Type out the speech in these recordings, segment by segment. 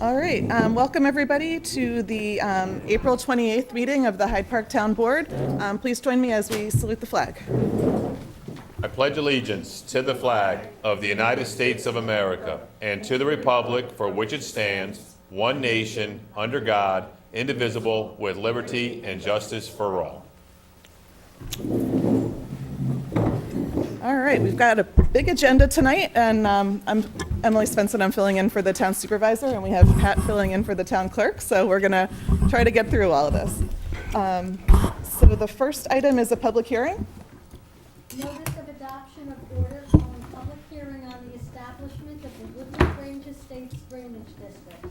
All right, welcome everybody to the April 28th meeting of the Hyde Park Town Board. Please join me as we salute the flag. I pledge allegiance to the flag of the United States of America and to the republic for which it stands, one nation, under God, indivisible, with liberty and justice for all. All right, we've got a big agenda tonight, and I'm Emily Svensson. I'm filling in for the town supervisor, and we have Pat filling in for the town clerk, so we're going to try to get through all of this. So the first item is a public hearing. Notice of adoption of order calling public hearing on the establishment of the Woodland Grange Estates Drainage District.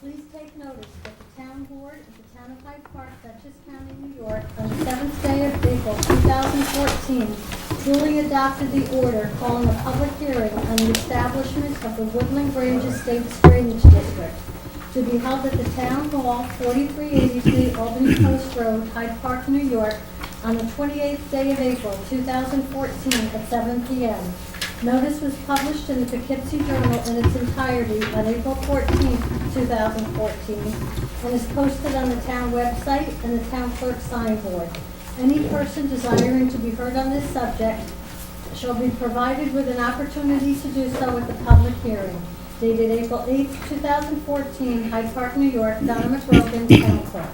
Please take notice that the town board of the town of Hyde Park, Dutchess County, New York, on the 7th day of April 2014, duly adopted the order calling a public hearing on the establishment of the Woodland Grange Estates Drainage District to be held at the Town Hall, 4383 Albany Post Road, Hyde Park, New York, on the 28th day of April 2014 at 7 p.m. Notice was published in the Poughkeepsie Journal in its entirety on April 14, 2014, and is posted on the town website and the town clerk's signboard. Any person desiring to be heard on this subject shall be provided with an opportunity to do so at the public hearing. Dated April 8, 2014, Hyde Park, New York, Donna McRogan, town clerk.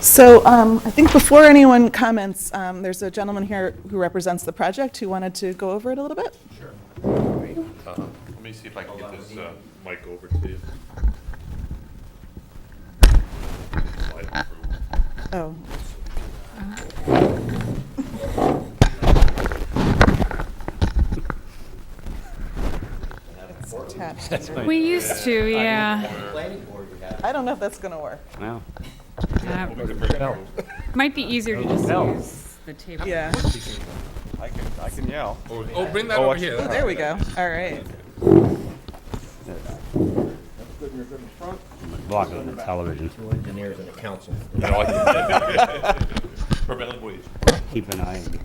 So I think before anyone comments, there's a gentleman here who represents the project who wanted to go over it a little bit. Sure. Let me see if I can get this mic over to you. Slide through. Oh. It's attached. We used to, yeah. I don't know if that's going to work. Wow. Might be easier to just use the table. Yeah. I can yell. Oh, bring that over here. Oh, there we go. All right. Block it on the television. Engineers and the council. Prevailing wage. Keep an eye on it.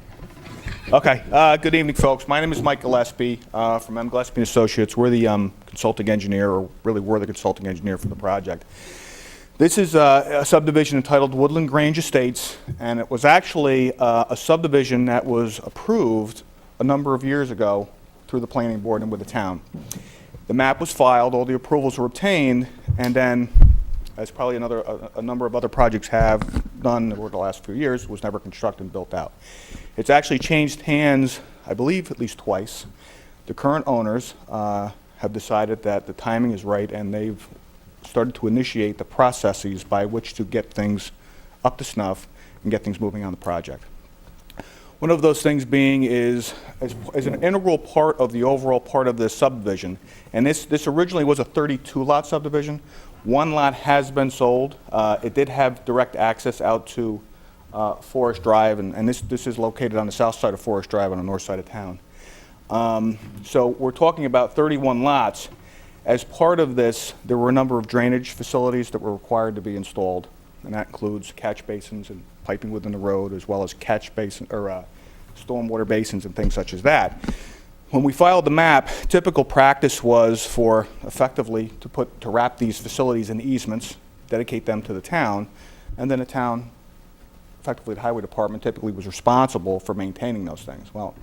Okay, good evening, folks. My name is Mike Gillespie from M. Gillespie & Associates. We're the consulting engineer, or really we're the consulting engineer for the project. This is a subdivision entitled Woodland Grange Estates, and it was actually a subdivision that was approved a number of years ago through the planning board and with the town. The map was filed, all the approvals were obtained, and then, as probably a number of other projects have done over the last few years, was never constructed and built out. It's actually changed hands, I believe, at least twice. The current owners have decided that the timing is right, and they've started to initiate the processes by which to get things up to snuff and get things moving on the project. One of those things being is an integral part of the overall part of this subdivision, and this originally was a 32-lot subdivision. One lot has been sold. It did have direct access out to Forest Drive, and this is located on the south side of Forest Drive on the north side of town. So we're talking about 31 lots. As part of this, there were a number of drainage facilities that were required to be installed, and that includes catch basins and piping within the road, as well as catch basin or stormwater basins and things such as that. When we filed the map, typical practice was for effectively to wrap these facilities in easements, dedicate them to the town, and then the town, effectively the highway department, typically was responsible for maintaining those things. Well,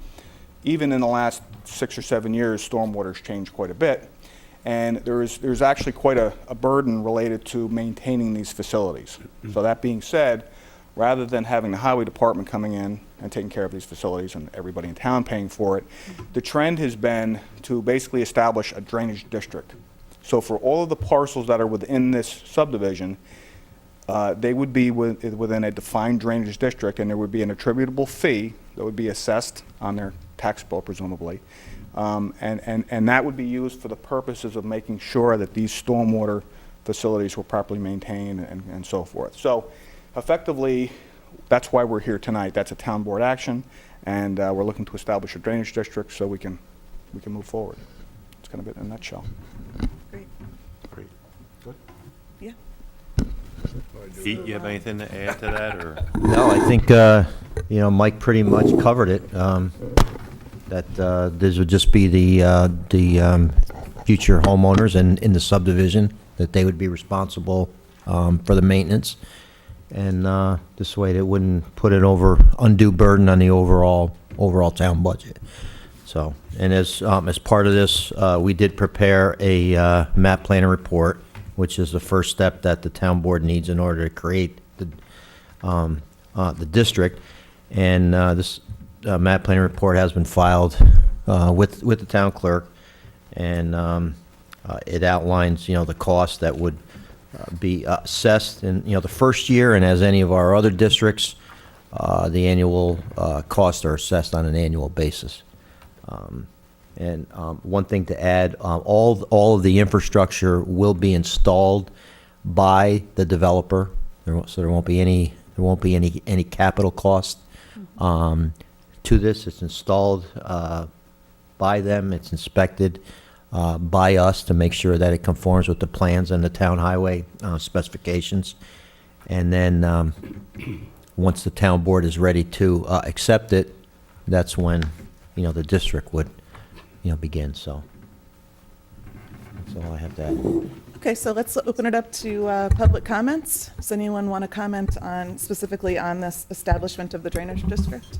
even in the last 6 or 7 years, stormwater's changed quite a bit. And there's actually quite a burden related to maintaining these facilities. So that being said, rather than having the highway department coming in and taking care of these facilities and everybody in town paying for it, the trend has been to basically establish a drainage district. So for all of the parcels that are within this subdivision, they would be within a defined drainage district, and there would be an attributable fee that would be assessed on their tax bill, presumably. And that would be used for the purposes of making sure that these stormwater facilities were properly maintained and so forth. So effectively, that's why we're here tonight. That's a town board action, and we're looking to establish a drainage district so we can move forward. It's kind of it in a nutshell. Great. Great. Good. Yeah. Pete, you have anything to add to that, or? No, I think, Mike pretty much covered it. That this would just be the future homeowners and in the subdivision, that they would be responsible for the maintenance. And this way, it wouldn't put an undue burden on the overall town budget. So, and as part of this, we did prepare a map planning report, which is the first step that the town board needs in order to create the district. And this map planning report has been filed with the town clerk, and it outlines, the cost that would be assessed in, the first year, and as any of our other districts, the annual costs are assessed on an annual basis. And one thing to add, all of the infrastructure will be installed by the developer, so there won't be any capital cost to this. It's installed by them. It's inspected by us to make sure that it conforms with the plans and the town highway specifications. And then once the town board is ready to accept it, that's when, the district would, begin. So that's all I have to add. Okay, so let's open it up to public comments. Does anyone want to comment specifically on this establishment of the drainage district?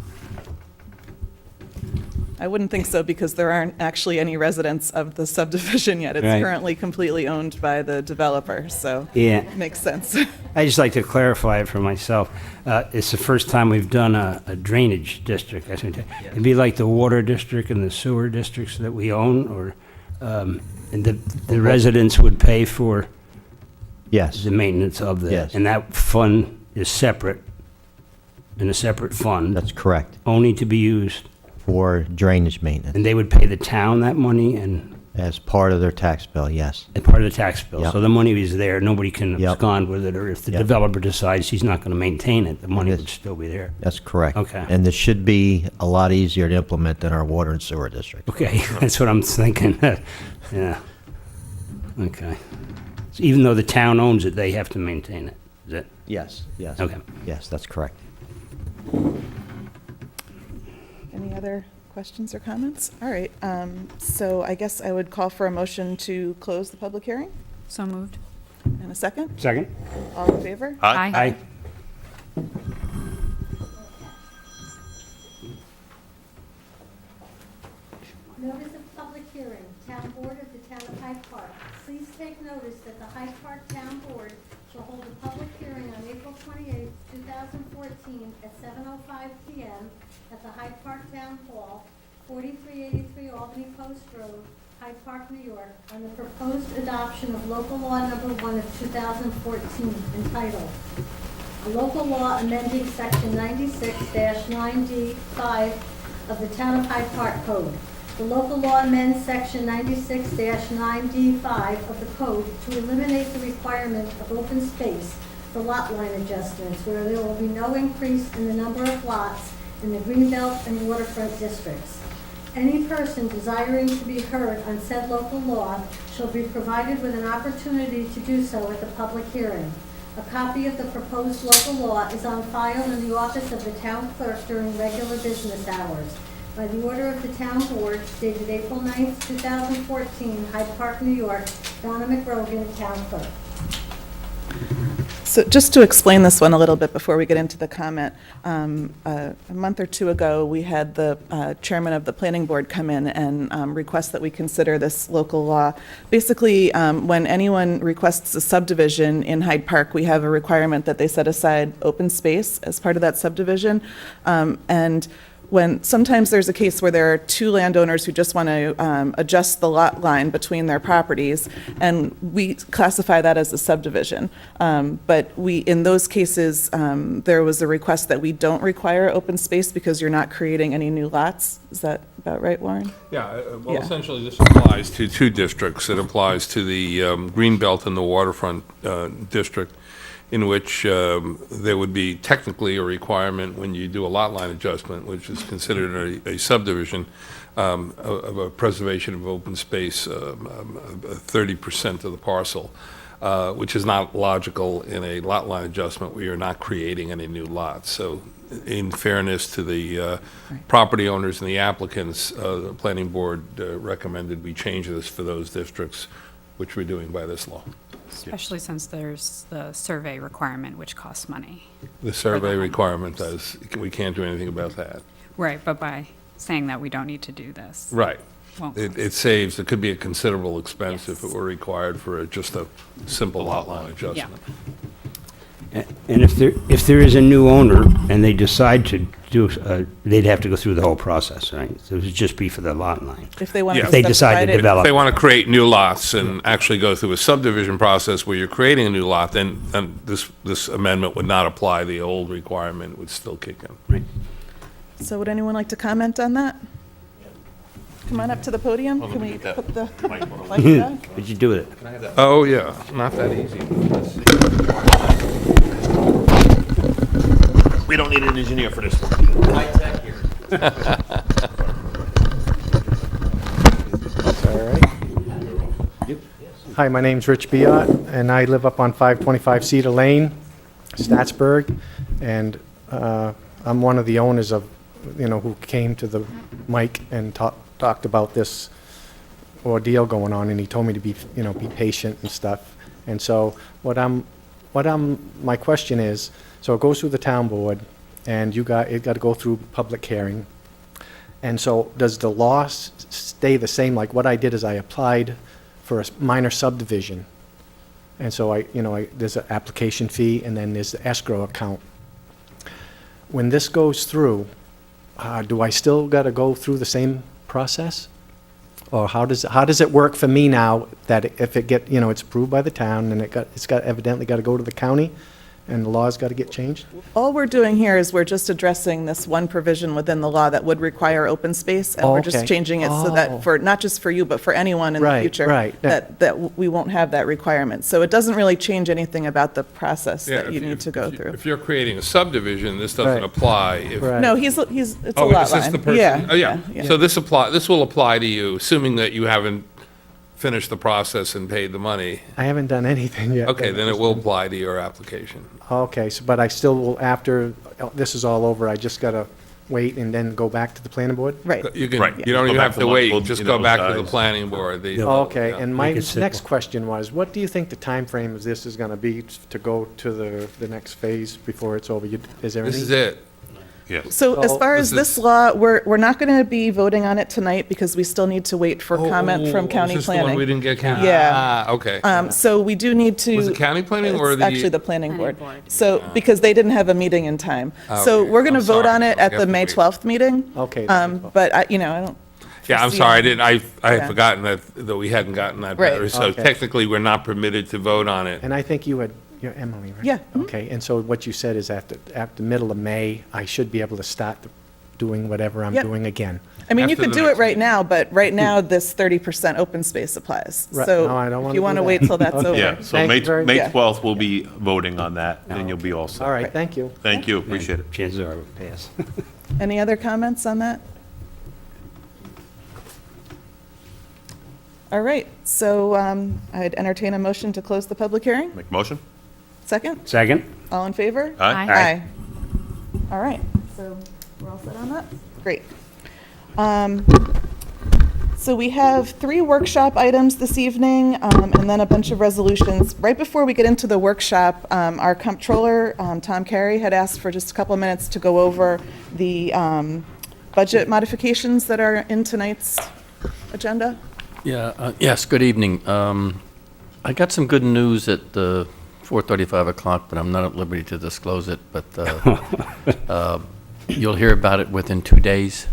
I wouldn't think so, because there aren't actually any residents of the subdivision yet. It's Right. currently completely owned by the developer, so Yeah. makes sense. I just like to clarify it for myself. It's the first time we've done a drainage district. It'd be like the water district and the sewer districts that we own, or, and the residents would pay for Yes. the maintenance of that. Yes. And that fund is separate, in a separate fund, That's correct, only to be used. for drainage maintenance, And they would pay the town that money and as part of their tax bill, yes. as part of the tax bill. Yep. So the money is there, nobody can Yep. abscond with it, or if the Yep. developer decides he's not gonna maintain it, the money is. would still be there. That's correct. Okay. And this should be a lot easier to implement than our water and sewer district. Okay, that's what I'm thinking. Yeah. Okay. So even though the town owns it, they have to maintain it, is it? Yes, yes. Okay. Yes, that's correct. Any other questions or comments? All right, so I guess I would call for a motion to close the public hearing. So moved. And a second? Second? All in favor? Aye. Notice of public hearing, Town Board of the Town of Hyde Park. Please take notice that the Hyde Park Town Board shall hold a public hearing on April 28, 2014, at 7:05 p.m. at the Hyde Park Town Hall, 4383 Albany Post Road, Hyde Park, New York, on the proposed adoption of local law number 1 of 2014, entitled, a local law amending section 96-9D5 of the Town of Hyde Park Code. The local law amends section 96-9D5 of the code to eliminate the requirement of open space for lot line adjustments, where there will be no increase in the number of lots in the Greenbelt and waterfront districts. Any person desiring to be heard on said local law shall be provided with an opportunity to do so at the public hearing. A copy of the proposed local law is on file in the office of the town clerk during regular business hours. By the order of the town board dated April 9th, 2014, Hyde Park, New York, Donna McRogan, town clerk. So just to explain this one a little bit before we get into the comment, a month or two ago, we had the chairman of the planning board come in and request that we consider this local law. Basically, when anyone requests a subdivision in Hyde Park, we have a requirement that they set aside open space as part of that subdivision. And when sometimes there's a case where there are two landowners who just want to adjust the lot line between their properties, and we classify that as a subdivision. But in those cases, there was a request that we don't require open space because you're not creating any new lots. Is that about right, Warren? Yeah, well, Yeah. essentially, this applies to two districts. It applies to the Greenbelt and the Waterfront District, in which there would be technically a requirement when you do a lot line adjustment, which is considered a subdivision, of a preservation of open space, 30% of the parcel. which is not logical in a lot line adjustment where you're not creating any new lots. So in fairness to the property owners and the applicants, the planning board recommended we change this for those districts, which we're doing by this law. Especially since there's the survey requirement, which costs money. The survey requirement does, we can't do anything about that. Right, but by saying that we don't need to do this. Right. Won't It saves, it could be a considerable expense if Yes. it were required for just a simple lot line adjustment. And if there is a new owner and they decide to do, they'd have to go through the whole process, right? So it would just be for the lot line. If they want Yeah. to If they decide to subdivide it, develop. If they want to create new lots and actually go through a subdivision process where you're creating a new lot, then this amendment would not apply. The old requirement would still kick in. Right. So would anyone like to comment on that? Come on up to the podium. Can we put the mic down? What'd you do with it? Oh, yeah, not that easy. We don't need an engineer for this one. All right. Hi, my name's Rich Biot, and I live up on 525 Cedar Lane, Statsburg, and I'm one of the owners of, who came to the mic and talked about this ordeal going on, and he told me to be patient and stuff. And so my question is, so it goes through the town board, and it got to go through public hearing. And so does the law stay the same? Like what I did is I applied for a minor subdivision. And so there's an application fee, and then there's the escrow account. When this goes through, do I still got to go through the same process? Or how does it work for me now that if it it's approved by the town and it's evidently got to go to the county and the law's got to get changed? All we're doing here is we're just addressing this one provision within the law that would require open space, and we're just Okay. changing it so that for, not just for you, but for anyone in the Right, future, right. that we won't have that requirement. So it doesn't really change anything about the process Yeah, that you need to go through. If you're creating a subdivision, this doesn't Right. apply. If- Right. No, it's a Oh, lot is this line. the person? Yeah, Oh, yeah. yeah. So this will apply to you, assuming that you haven't finished the process and paid the money. I haven't done anything yet. Okay, then it will apply to your application. Okay, but I still will, after this is all over, I just got to wait and then go back to the planning board? Right. You Right. don't even Go back have to to wait, multiple, just you go know, back to the size. planning board. Okay, and my Make it simple. next question was, what do you think the time frame of this is going to be to go to the next phase before it's over? Is there any? This is it. Yes. So as far as This this is- law, we're not going to be voting on it tonight because we still need to wait for comment from county Is this the one we planning. didn't get county? Yeah. Ah, okay. So we do need to. Was it county planning or It's the? actually the planning board. Planning board. So, because they didn't have a meeting in time. So Okay. we're going to I'm vote sorry. on it I'll at have the to May wait. 12th meeting. Okay. But I don't. Yeah, I'm foresee sorry, any- I had Yeah. forgotten that we hadn't gotten that Right. better. So Okay. technically, we're not permitted to vote on it. And I think you're Emily, right? Yeah, mhm. Okay, and so what you said is after middle of May, I should be able to start doing whatever I'm Yep. doing again. I mean, you After could the do it next right now, but right now, this 30% open space applies. Right. So No, I don't if wanna you do want to that. wait till that's Okay. over. Yeah, so Thank May you very- May Yeah. 12th, we'll be voting on that, and you'll be all set. All right, thank you. Thank you, appreciate it. Chances are it would pass. Any other comments on that? All right, so I'd entertain a motion to close the public hearing. Make a motion? Second? Second? All in favor? Aye. Aye. All right, so we're all set on that? Great. So we have 3 workshop items this evening, and then a bunch of resolutions. Right before we get into the workshop, our comptroller, Tom Carey, had asked for just a couple of minutes to go over the budget modifications that are in tonight's agenda. Yeah, yes, good evening. I got some good news at 4:35 o'clock, but I'm not at liberty to disclose it, but you'll hear about it within 2 days.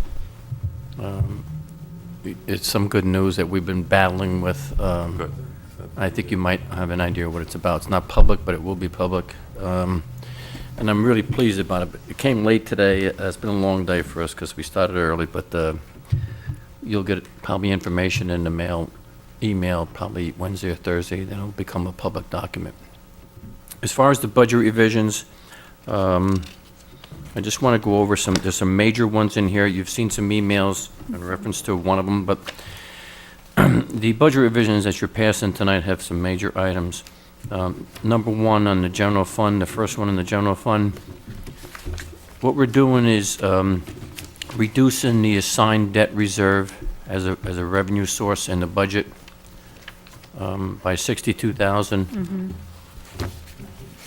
It's some good news that we've been battling with. Good. I think you might have an idea what it's about. It's not public, but it will be public. And I'm really pleased about it. It came late today. It's been a long day for us because we started early, but you'll get probably information in the email probably Wednesday or Thursday, then it'll become a public document. As far as the budget revisions, I just want to go over there's some major ones in here. You've seen some emails in reference to one of them, but the budget revisions that you're passing tonight have some major items. Number one on the general fund, the first one in the general fund, what we're doing is reducing the assigned debt reserve as a revenue source in the budget by $62,000.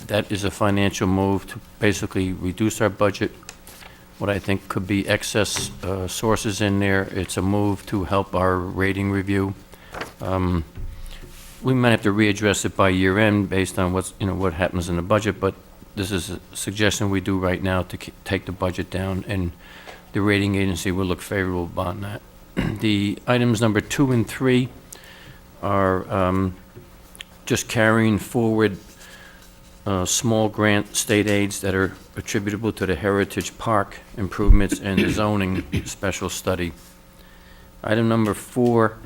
That is a financial move to basically reduce our budget. What I think could be excess sources in there. It's a move to help our rating review. We might have to readdress it by year end based on what happens in the budget, but this is a suggestion we do right now to take the budget down, and the rating agency will look favorable on that. The items number 2 and 3 are just carrying forward small grant state aids that are attributable to the Heritage Park improvements and the zoning special study. Item number 4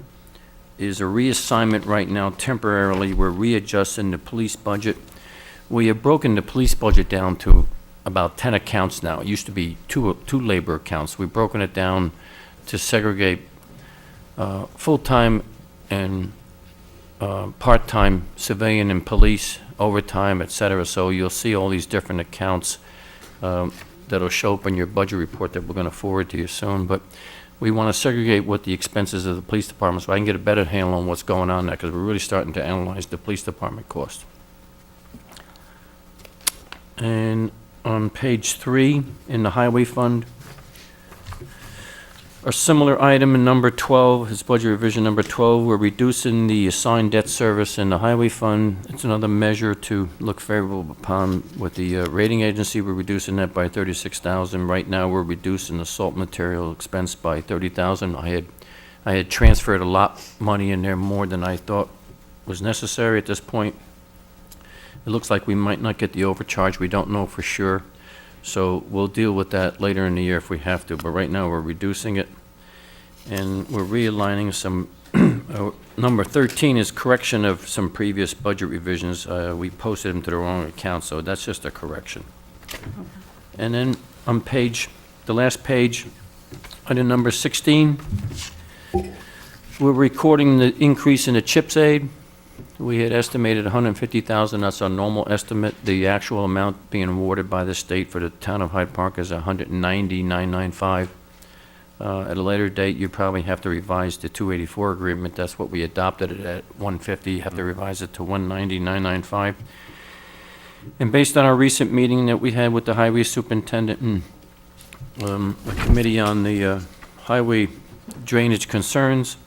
is a reassignment right now temporarily. We're readjusting the police budget. We have broken the police budget down to about 10 accounts now. It used to be two labor accounts. We've broken it down to segregate full-time and part-time civilian and police, overtime, et cetera. So you'll see all these different accounts that'll show up in your budget report that we're going to forward to you soon. But we want to segregate what the expenses of the police department, so I can get a better handle on what's going on there, because we're really starting to analyze the police department cost. And on page 3, in the highway fund, a similar item in number 12, is budget revision number 12. We're reducing the assigned debt service in the highway fund. It's another measure to look favorable upon with the rating agency. We're reducing that by $36,000. Right now, we're reducing the salt material expense by $30,000. I had transferred a lot money in there, more than I thought was necessary at this point. It looks like we might not get the overcharge. We don't know for sure. So we'll deal with that later in the year if we have to, but right now we're reducing it. And we're realigning some, number 13 is correction of some previous budget revisions. We posted them to the wrong account, so that's just a correction. And then on the last page, item number 16, we're recording the increase in the CHIPS aid. We had estimated $150,000. That's our normal estimate. The actual amount being awarded by the state for the town of Hyde Park is $190,995. At a later date, you probably have to revise the 284 agreement. That's what we adopted it at $150. You have to revise it to $190,995. And based on our recent meeting that we had with the highway superintendent and a committee on the highway drainage concerns,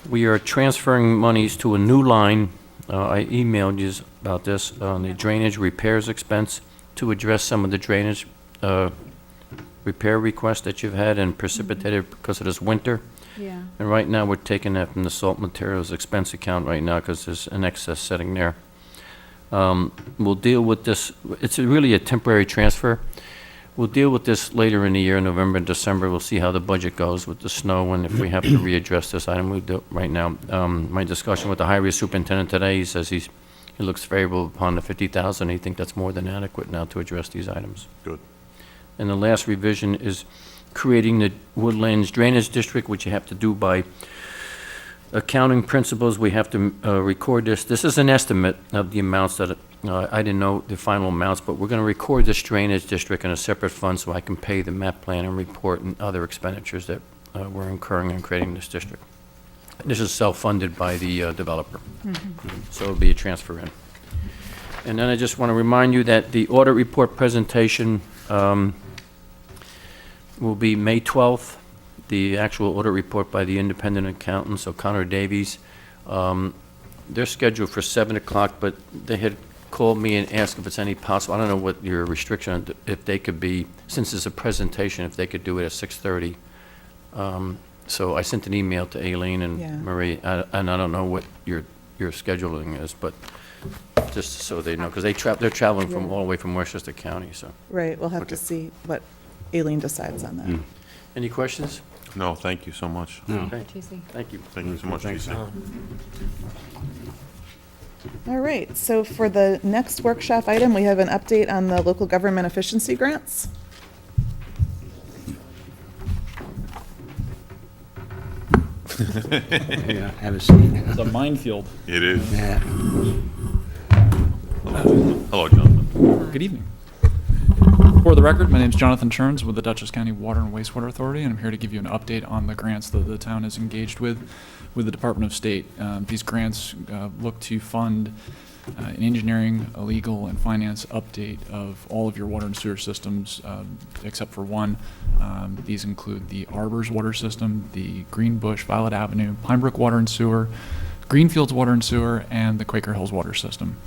we are transferring monies to a new line. I emailed you about this on the drainage repairs expense to address some of the drainage repair requests that you've had and precipitated because of this winter. Yeah. And right now, we're taking that from the salt materials expense account right now because there's an excess sitting there. We'll deal with this. It's really a temporary transfer. We'll deal with this later in the year, November and December. We'll see how the budget goes with the snow, and if we have to readdress this item, we'll do it right now. My discussion with the highway superintendent today, he says he looks favorable upon the $50,000. He thinks that's more than adequate now to address these items. Good. And the last revision is creating the Woodlands Drainage District, which you have to do by accounting principles. We have to record this. This is an estimate of the amounts that I didn't know the final amounts, but we're going to record this drainage district in a separate fund so I can pay the map plan and report and other expenditures that we're incurring in creating this district. This is self-funded by the developer, so it'll be a transfer in. And then I just want to remind you that the audit report presentation will be May 12th. The actual audit report by the independent accountants, O'Connor Davies. They're scheduled for 7 o'clock, but they had called me and asked if it's any possible. I don't know what your restriction, if they could be, since it's a presentation, if they could do it at 6:30. So I sent an email to Aileen and Yeah. Marie, and I don't know what your scheduling is, but just so they know, because they're traveling from all the way from Westchester County, so. Right, we'll have to Okay. see what Aileen decides on that. Any questions? No, thank you so much. Okay, TC. thank you. Thank you so much, TC. All right, so for the next workshop item, we have an update on the local government efficiency grants. Yeah, have a seat. It's a minefield. It is. Yeah. Hello, Jonathan. Good evening. For the record, my name is Jonathan Cherns with the Dutchess County Water and Wastewater Authority, and I'm here to give you an update on the grants that the town is engaged with the Department of State. These grants look to fund an engineering, a legal, and finance update of all of your water and sewer systems, except for one. These include the Arbors water system, the Greenbush, Violet Avenue, Pinebrook water and sewer, Greenfields water and sewer, and the Quaker Hills water system.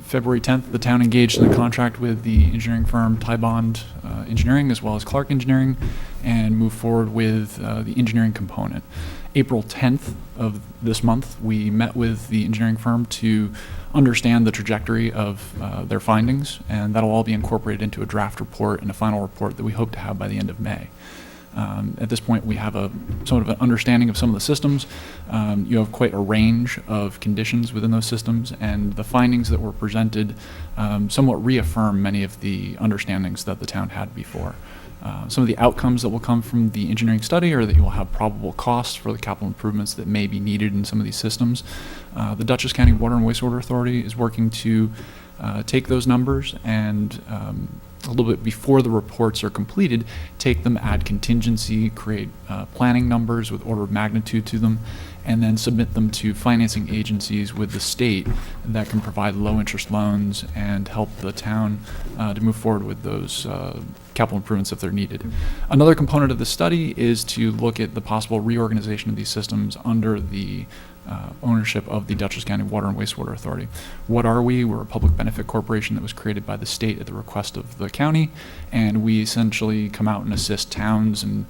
February 10th, the town engaged in a contract with the engineering firm Tybond Engineering as well as Clark Engineering and moved forward with the engineering component. April 10th of this month, we met with the engineering firm to understand the trajectory of their findings, and that'll all be incorporated into a draft report and a final report that we hope to have by the end of May. At this point, we have somewhat of an understanding of some of the systems. You have quite a range of conditions within those systems, and the findings that were presented somewhat reaffirm many of the understandings that the town had before. Some of the outcomes that will come from the engineering study are that you will have probable costs for the capital improvements that may be needed in some of these systems. The Dutchess County Water and Wastewater Authority is working to take those numbers and a little bit before the reports are completed, take them, add contingency, create planning numbers with order of magnitude to them, and then submit them to financing agencies with the state that can provide low interest loans and help the town to move forward with those capital improvements if they're needed. Another component of the study is to look at the possible reorganization of these systems under the ownership of the Dutchess County Water and Wastewater Authority. What are we? We're a public benefit corporation that was created by the state at the request of the county, and we essentially come out and assist towns and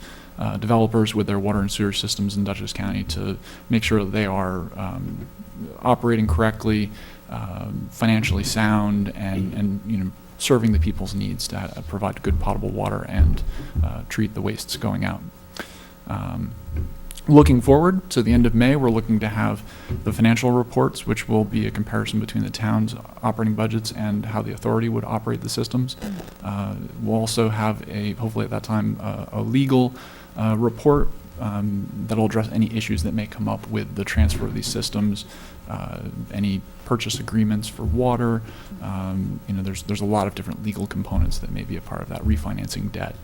developers with their water and sewer systems in Dutchess County to make sure that they are operating correctly, financially sound, and serving the people's needs to provide good potable water and treat the wastes going out. Looking forward to the end of May, we're looking to have the financial reports, which will be a comparison between the town's operating budgets and how the authority would operate the systems. We'll also have hopefully at that time, a legal report that'll address any issues that may come up with the transfer of these systems, any purchase agreements for water. There's a lot of different legal components that may be a part of that refinancing debt.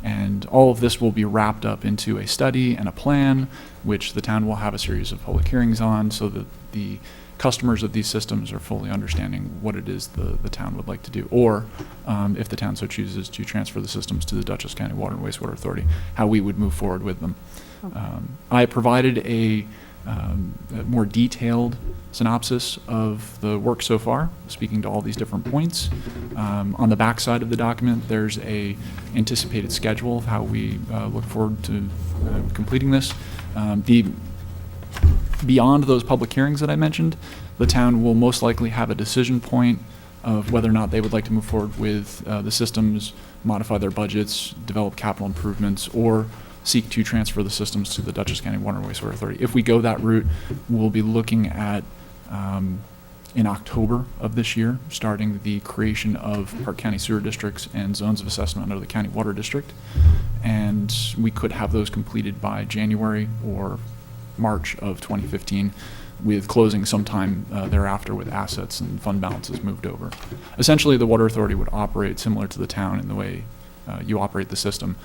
And all of this will be wrapped up into a study and a plan, which the town will have a series of public hearings on so that the customers of these systems are fully understanding what it is the town would like to do, or if the town so chooses to transfer the systems to the Dutchess County Water and Wastewater Authority, how we would move forward with them. I provided a more detailed synopsis of the work so far, speaking to all these different points. On the back side of the document, there's a anticipated schedule of how we look forward to completing this. Beyond those public hearings that I mentioned, the town will most likely have a decision point of whether or not they would like to move forward with the systems, modify their budgets, develop capital improvements, or seek to transfer the systems to the Dutchess County Water and Wastewater Authority. If we go that route, we'll be looking at, in October of this year, starting the creation of Park County sewer districts and zones of assessment under the county water district. And we could have those completed by January or March of 2015, with closing sometime thereafter with assets and fund balances moved over. Essentially, the Water Authority would operate similar to the town in the way you operate the system.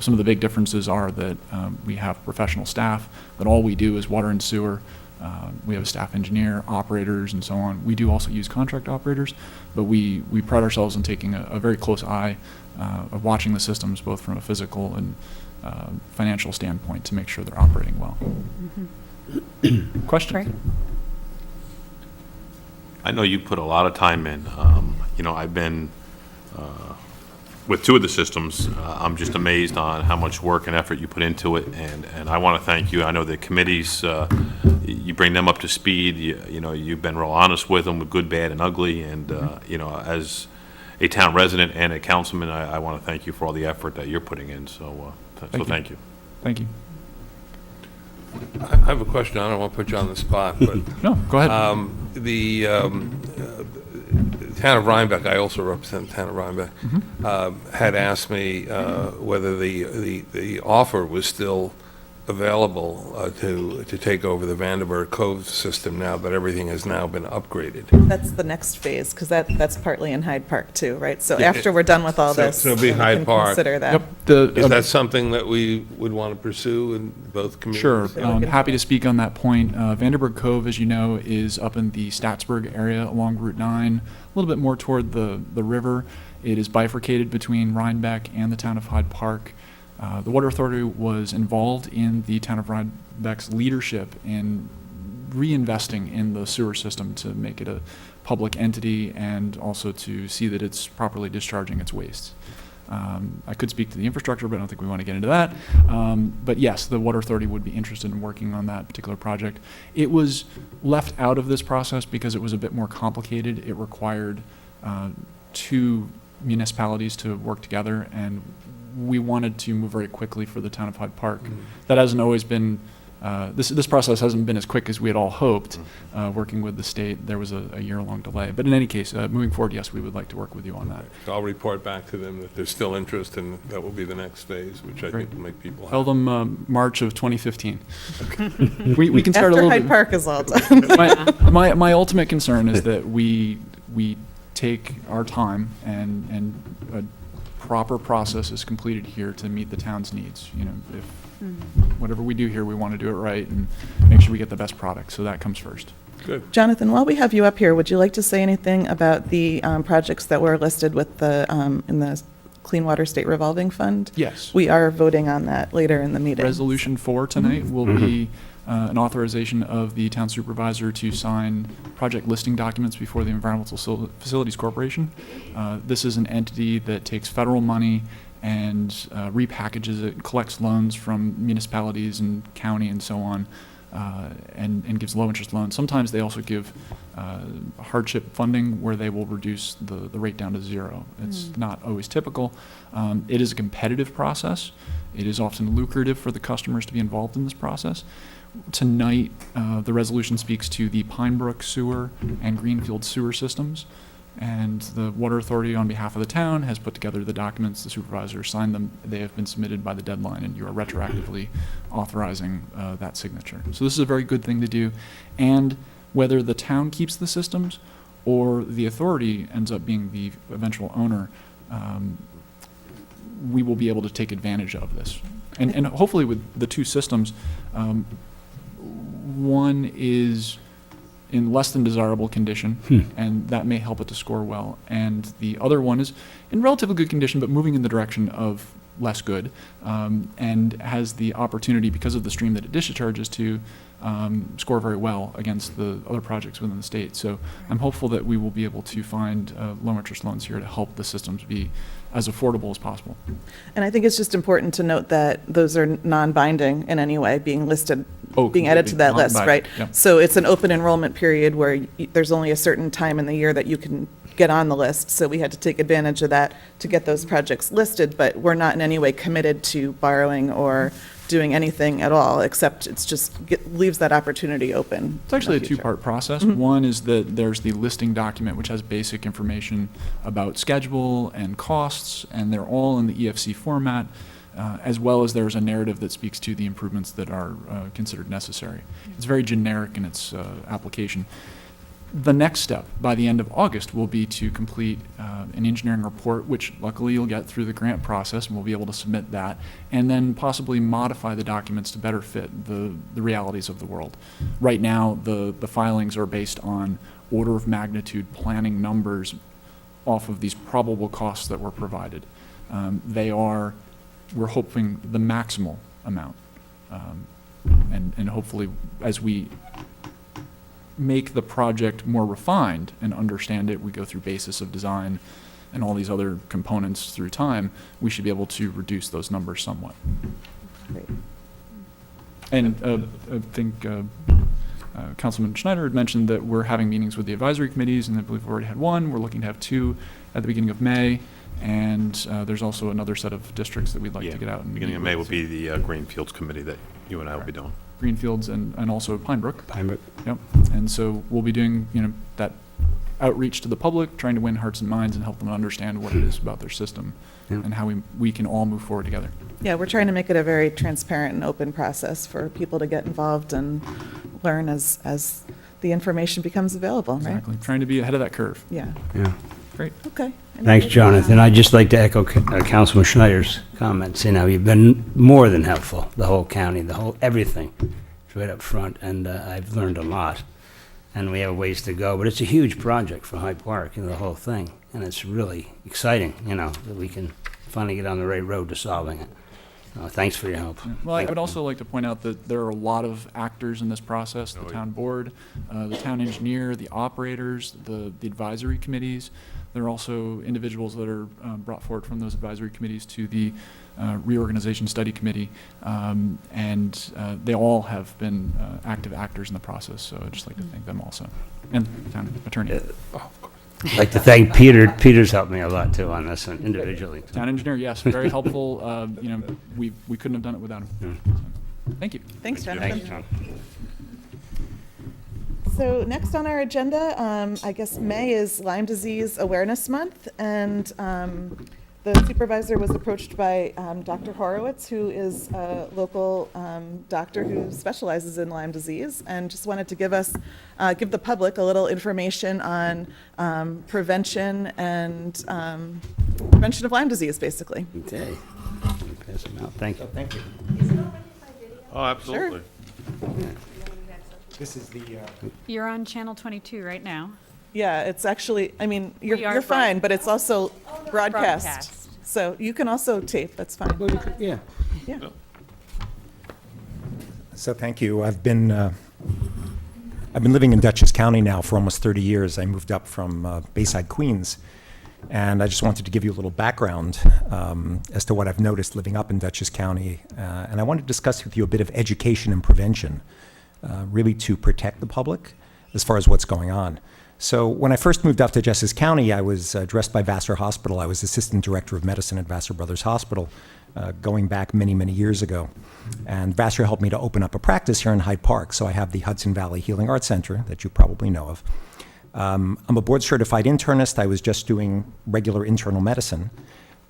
Some of the big differences are that we have professional staff, that all we do is water and sewer. We have a staff engineer, operators, and so on. We do also use contract operators, but we pride ourselves in taking a very close eye of watching the systems both from a physical and financial standpoint to make sure they're operating well. Question? Great. I know you put a lot of time in. I've been with two of the systems. I'm just amazed on how much work and effort you put into it, and I want to thank you. I know the committees, you bring them up to speed. You've been real honest with them, with good, bad, and ugly. And as a town resident and a councilman, I want to thank you for all the effort that you're putting in. So thank you. Thank you. I have a question. I don't want to put you on the spot, but No, go ahead. the town of Rhinebeck, I also represent the town of Rhinebeck, had asked me whether the offer was still available to take over the Vandenberg Cove system now that everything has now been upgraded. That's the next phase, because that's partly in Hyde Park too, right? So Yeah, after we're done with all so- this, so it'll be then we Hyde can Park. consider that. Yep. Is that something that we would want to pursue in both communities? Sure. Yeah, we can- Happy to speak on that point. Vandenberg Cove, as you know, is up in the Statsburg area along Route 9, a little bit more toward the river. It is bifurcated between Rhinebeck and the town of Hyde Park. The Water Authority was involved in the town of Rhinebeck's leadership in reinvesting in the sewer system to make it a public entity and also to see that it's properly discharging its wastes. I could speak to the infrastructure, but I don't think we want to get into that. But yes, the Water Authority would be interested in working on that particular project. It was left out of this process because it was a bit more complicated. It required two municipalities to work together, and we wanted to move very quickly for the town of Hyde Park. That hasn't always been, this process hasn't been as quick as we had all hoped. Working with the state, there was a year-long delay. But in any case, moving forward, yes, we would like to work with you on that. So I'll report back to them that there's still interest, and that will be the next phase, which I Great. think will make people Tell happy. them March of 2015. We can start a After little Hyde bit. Park is all done. My ultimate concern is that we take our time and a proper process is completed here to meet the town's needs. You know, if whatever we do here, we want to do it right and make sure we get the best product. So that comes first. Good. Jonathan, while we have you up here, would you like to say anything about the projects that were listed with the in the Clean Water State Revolving Fund? Yes. We are voting on that later in the meeting. Resolution 4 tonight will be an authorization of the town supervisor to sign project listing documents before the Environmental Facilities Corporation. This is an entity that takes federal money and repackages it, collects loans from municipalities and county and so on, and gives low-interest loans. Sometimes they also give hardship funding where they will reduce the rate down to zero. It's not always typical. It is a competitive process. It is often lucrative for the customers to be involved in this process. Tonight, the resolution speaks to the Pine Brook sewer and Greenfield sewer systems. And the Water Authority, on behalf of the town, has put together the documents. The supervisor signed them. They have been submitted by the deadline, and you are retroactively authorizing that signature. So this is a very good thing to do. And whether the town keeps the systems or the authority ends up being the eventual owner, we will be able to take advantage of this. And hopefully with the two systems, one is in less than desirable condition, and that may help it to score well. And the other one is in relatively good condition, but moving in the direction of less good, and has the opportunity, because of the stream that it discharges to, score very well against the other projects within the state. So I'm hopeful that we will be able to find low-interest loans here to help the systems be as affordable as possible. And I think it's just important to note that those are non-binding in any way, being listed, Oh, being added to that list, non-binding, right? yeah. So it's an open enrollment period where there's only a certain time in the year that you can get on the list. So we had to take advantage of that to get those projects listed, but we're not in any way committed to borrowing or doing anything at all, except it's just leaves that opportunity open. It's actually a in the future. two-part process. One is that there's the listing document, which has basic information about schedule and costs, and they're all in the EFC format, as well as there's a narrative that speaks to the improvements that are considered necessary. It's very generic in its application. The next step, by the end of August, will be to complete an engineering report, which luckily you'll get through the grant process, and we'll be able to submit that, and then possibly modify the documents to better fit the realities of the world. Right now, the filings are based on order of magnitude planning numbers off of these probable costs that were provided. We're hoping the maximal amount. And hopefully, as we make the project more refined and understand it, we go through basis of design and all these other components through time, we should be able to reduce those numbers somewhat. Great. And I think Councilman Schneider had mentioned that we're having meetings with the advisory committees, and I believe we've already had one. We're looking to have two at the beginning of May, and there's also another set of districts that we'd like to get out. And Beginning of meet May with. will be the Greenfields Committee that you and I will be doing. Greenfields and also Pine Brook. Pine Brook. Yep. And so we'll be doing, that outreach to the public, trying to win hearts and minds and help them understand what it is about their system and how we can all move forward together. Yeah, we're trying to make it a very transparent and open process for people to get involved and learn as the information becomes available, right? Exactly. Trying to be ahead of that curve. Yeah, Yeah. Great. okay. Thanks, Jonathan. I'd just like to echo Councilman Schneider's comments. You know, you've been more than helpful, the whole county, everything. It's right up front, and I've learned a lot. And we have ways to go, but it's a huge project for Hyde Park, the whole thing. And it's really exciting, that we can finally get on the right road to solving it. Thanks for your help. Well, I would also like to point out that there are a lot of actors in this process: the town board, the town engineer, the operators, the advisory committees. There are also individuals that are brought forward from those advisory committees to the reorganization study committee, and they all have been active actors in the process. So I'd just like to thank them also, and the town attorney. I'd like to thank Peter. Peter's helped me a lot, too, on this one, individually. Town engineer, yes, very helpful. We couldn't have done it without him. So, thank you. Thanks, Jonathan. Thanks, John. So next on our agenda, I guess May is Lyme Disease Awareness Month, and the supervisor was approached by Dr. Horowitz, who is a local doctor who specializes in Lyme disease, and just wanted to give the public a little information on prevention and prevention of Lyme disease, basically. Okay. Pass them out. Thank you. Thank you. Oh, absolutely. This is the, You're on Channel 22 right now. Yeah, it's actually, I mean, We are you're fine, but it's also broadcast. Broadcast. So you can also tape, that's fine. Yeah. Yeah. So thank you. I've been living in Dutchess County now for almost 30 years. I moved up from Bayside, Queens, and I just wanted to give you a little background as to what I've noticed living up in Dutchess County, and I want to discuss with you a bit of education and prevention, really to protect the public as far as what's going on. So when I first moved up to Dutchess County, I was addressed by Vassar Hospital. I was Assistant Director of Medicine at Vassar Brothers Hospital, going back many, many years ago. And Vassar helped me to open up a practice here in Hyde Park. So I have the Hudson Valley Healing Arts Center that you probably know of. I'm a board-certified internist. I was just doing regular internal medicine.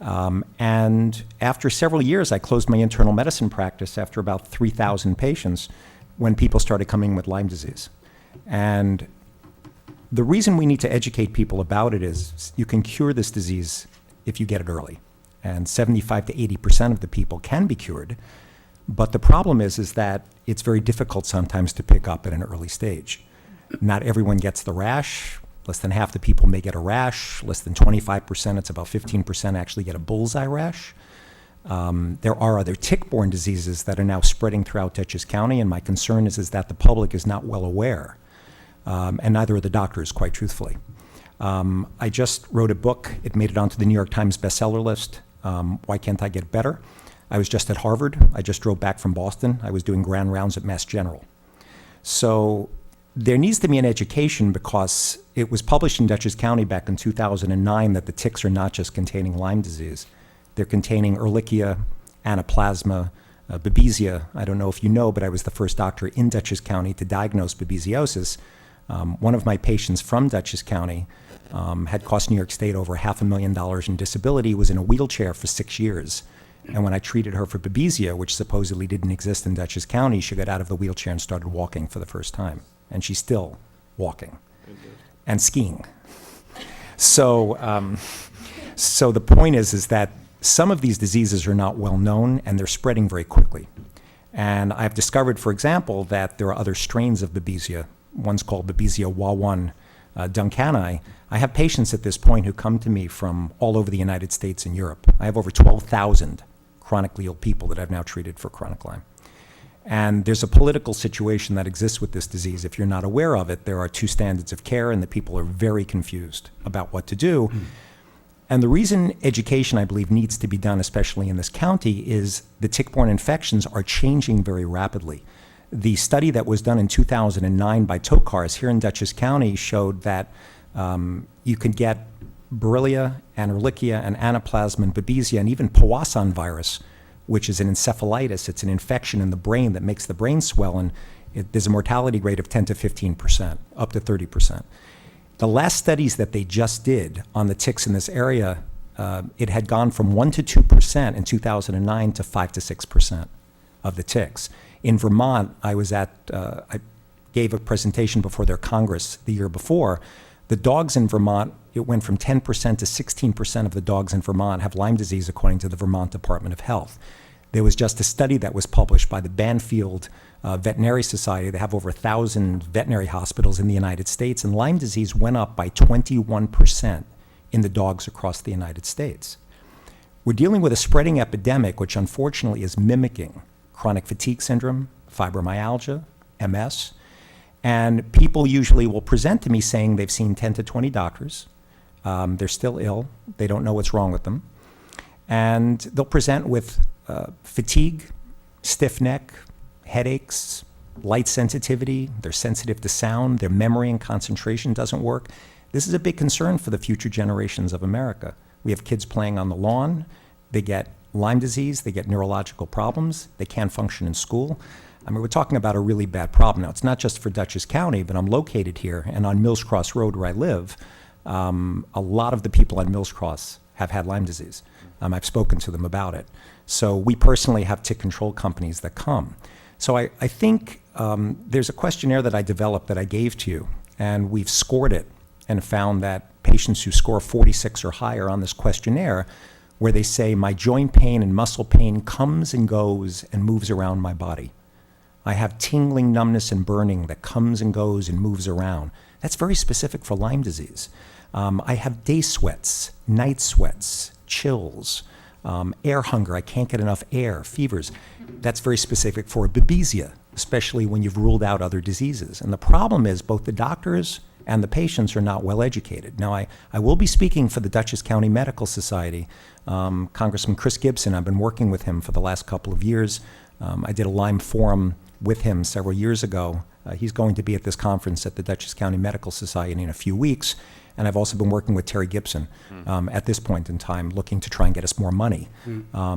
And after several years, I closed my internal medicine practice after about 3,000 patients when people started coming with Lyme disease. And the reason we need to educate people about it is you can cure this disease if you get it early. And 75 to 80% of the people can be cured. But the problem is that it's very difficult sometimes to pick up at an early stage. Not everyone gets the rash. Less than half the people may get a rash. Less than 25%, it's about 15% actually get a bullseye rash. There are other tick-borne diseases that are now spreading throughout Dutchess County, and my concern is that the public is not well aware. And neither are the doctors, quite truthfully. I just wrote a book. It made it onto the New York Times bestseller list. Why Can't I Get Better? I was just at Harvard. I just drove back from Boston. I was doing grand rounds at Mass General. So there needs to be an education, because it was published in Dutchess County back in 2009 that the ticks are not just containing Lyme disease. They're containing Ehrlichia, Anaplasma, Babesia. I don't know if you know, but I was the first doctor in Dutchess County to diagnose babesiosis. One of my patients from Dutchess County had cost New York State over $500,000 in disability, was in a wheelchair for 6 years. And when I treated her for babesia, which supposedly didn't exist in Dutchess County, she got out of the wheelchair and started walking for the first time. And she's still walking and skiing. So, so the point is that some of these diseases are not well known, and they're spreading very quickly. And I've discovered, for example, that there are other strains of babesia. One's called Babesia wa1 duncani. I have patients at this point who come to me from all over the United States and Europe. I have over 12,000 chronically ill people that I've now treated for chronic Lyme. And there's a political situation that exists with this disease. If you're not aware of it, there are two standards of care, and the people are very confused about what to do. And the reason education, I believe, needs to be done, especially in this county, is the tick-borne infections are changing very rapidly. The study that was done in 2009 by Tokars here in Dutchess County showed that you could get Borrelia and Ehrlichia and Anaplasma and Babesia and even Powassan virus, which is an encephalitis. It's an infection in the brain that makes the brain swell, and there's a mortality rate of 10 to 15%, up to 30%. The last studies that they just did on the ticks in this area, it had gone from 1 to 2% in 2009 to 5 to 6% of the ticks. In Vermont, I gave a presentation before their Congress the year before. The dogs in Vermont, it went from 10% to 16% of the dogs in Vermont have Lyme disease, according to the Vermont Department of Health. There was just a study that was published by the Banfield Veterinary Society. They have over 1,000 veterinary hospitals in the United States, and Lyme disease went up by 21% in the dogs across the United States. We're dealing with a spreading epidemic, which unfortunately is mimicking chronic fatigue syndrome, fibromyalgia, MS, and people usually will present to me saying they've seen 10 to 20 doctors. They're still ill. They don't know what's wrong with them. And they'll present with fatigue, stiff neck, headaches, light sensitivity. They're sensitive to sound. Their memory and concentration doesn't work. This is a big concern for the future generations of America. We have kids playing on the lawn. They get Lyme disease. They get neurological problems. They can't function in school. I mean, we're talking about a really bad problem. Now, it's not just for Dutchess County, but I'm located here, and on Mills Cross Road where I live, a lot of the people on Mills Cross have had Lyme disease. I've spoken to them about it. So we personally have tick control companies that come. So I think there's a questionnaire that I developed that I gave to you, and we've scored it and found that patients who score 46 or higher on this questionnaire, where they say, my joint pain and muscle pain comes and goes and moves around my body. I have tingling, numbness, and burning that comes and goes and moves around. That's very specific for Lyme disease. I have day sweats, night sweats, chills, air hunger, I can't get enough air, fevers. That's very specific for babesia, especially when you've ruled out other diseases. And the problem is both the doctors and the patients are not well educated. Now, I will be speaking for the Dutchess County Medical Society. Congressman Chris Gibson, I've been working with him for the last couple of years. I did a Lyme forum with him several years ago. He's going to be at this conference at the Dutchess County Medical Society in a few weeks. And I've also been working with Terry Gibson at this point in time, looking to try and get us more money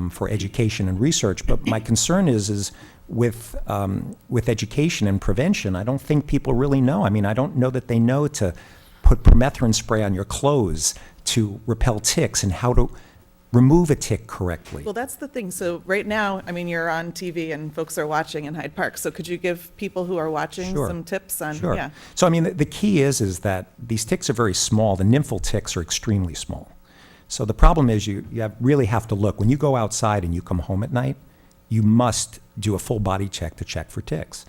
for education and research. But my concern is with education and prevention, I don't think people really know. I mean, I don't know that they know to put permethrin spray on your clothes to repel ticks and how to remove a tick correctly. Well, that's the thing. So right now, I mean, you're on TV and folks are watching in Hyde Park. So could you give people who are watching Sure. some tips on, Sure. yeah. So, I mean, the key is that these ticks are very small. The nymphal ticks are extremely small. So the problem is you really have to look. When you go outside and you come home at night, you must do a full body check to check for ticks.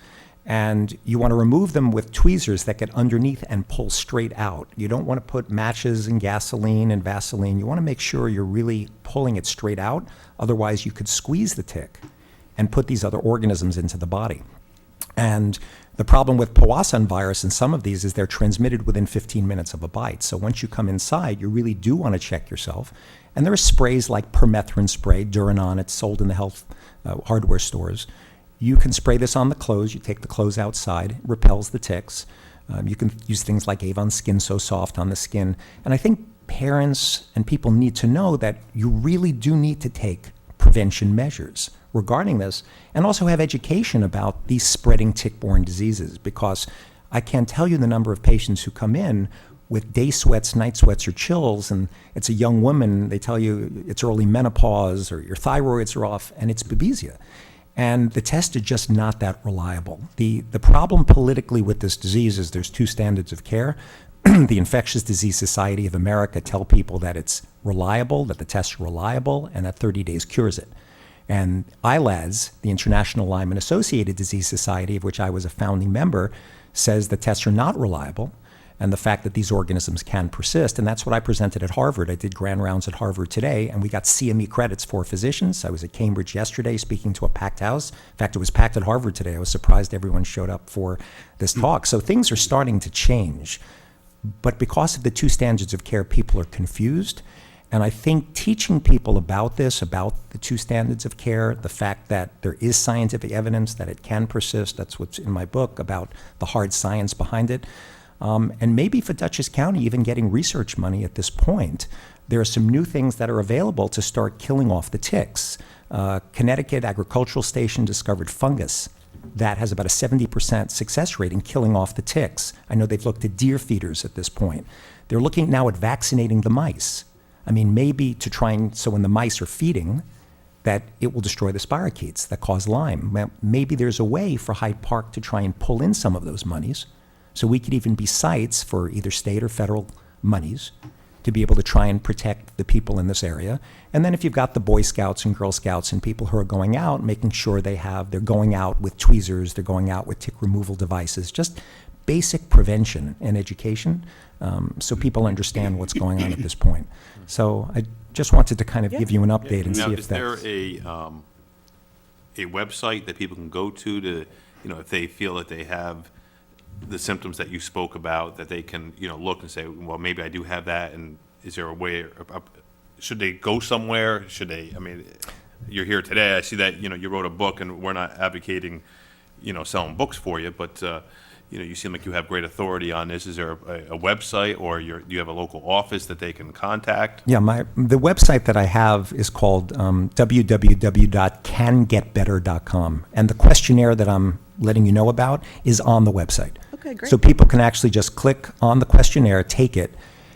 And you want to remove them with tweezers that get underneath and pull straight out. You don't want to put matches and gasoline and Vaseline. You want to make sure you're really pulling it straight out. Otherwise, you could squeeze the tick and put these other organisms into the body. And the problem with Powassan virus and some of these is they're transmitted within 15 minutes of a bite. So once you come inside, you really do want to check yourself. And there are sprays like permethrin spray, Duranon, it's sold in the health hardware stores. You can spray this on the clothes. You take the clothes outside. It repels the ticks. You can use things like Avon Skin So Soft on the skin. And I think parents and people need to know that you really do need to take prevention measures regarding this and also have education about these spreading tick-borne diseases, because I can't tell you the number of patients who come in with day sweats, night sweats, or chills, and it's a young woman, they tell you it's early menopause or your thyroids are off, and it's babesia. And the tests are just not that reliable. The problem politically with this disease is there's two standards of care. The Infectious Disease Society of America tell people that it's reliable, that the tests are reliable, and that 30 days cures it. And ILADS, the International Lyme and Associated Disease Society, of which I was a founding member, says the tests are not reliable, and the fact that these organisms can persist. And that's what I presented at Harvard. I did grand rounds at Harvard today, and we got CME credits for physicians. I was at Cambridge yesterday speaking to a packed house. In fact, it was packed at Harvard today. I was surprised everyone showed up for this talk. So things are starting to change. But because of the two standards of care, people are confused. And I think teaching people about this, about the two standards of care, the fact that there is scientific evidence that it can persist, that's what's in my book about the hard science behind it. And maybe for Dutchess County, even getting research money at this point, there are some new things that are available to start killing off the ticks. Connecticut Agricultural Station discovered fungus that has about a 70% success rate in killing off the ticks. I know they've looked at deer feeders at this point. They're looking now at vaccinating the mice. I mean, maybe to try and, so when the mice are feeding, that it will destroy the spirochetes that cause Lyme. Well, maybe there's a way for Hyde Park to try and pull in some of those monies, so we could even be sites for either state or federal monies to be able to try and protect the people in this area. And then if you've got the Boy Scouts and Girl Scouts and people who are going out, making sure they're going out with tweezers, they're going out with tick removal devices, just basic prevention and education, so people understand what's going on at this point. So I just wanted to kind of give you an update and Now, see if is there that's... a website that people can go to, if they feel that they have the symptoms that you spoke about, that they can, look and say, well, maybe I do have that, and is there a way, should they go somewhere? Should they, I mean, you're here today, I see that, you wrote a book, and we're not advocating, selling books for you, but, you seem like you have great authority on this. Is there a website, or do you have a local office that they can contact? Yeah, the website that I have is called www.cangetbetter.com, and the questionnaire that I'm letting you know about is on the website. Okay, great. So people can actually just click on the questionnaire, take it,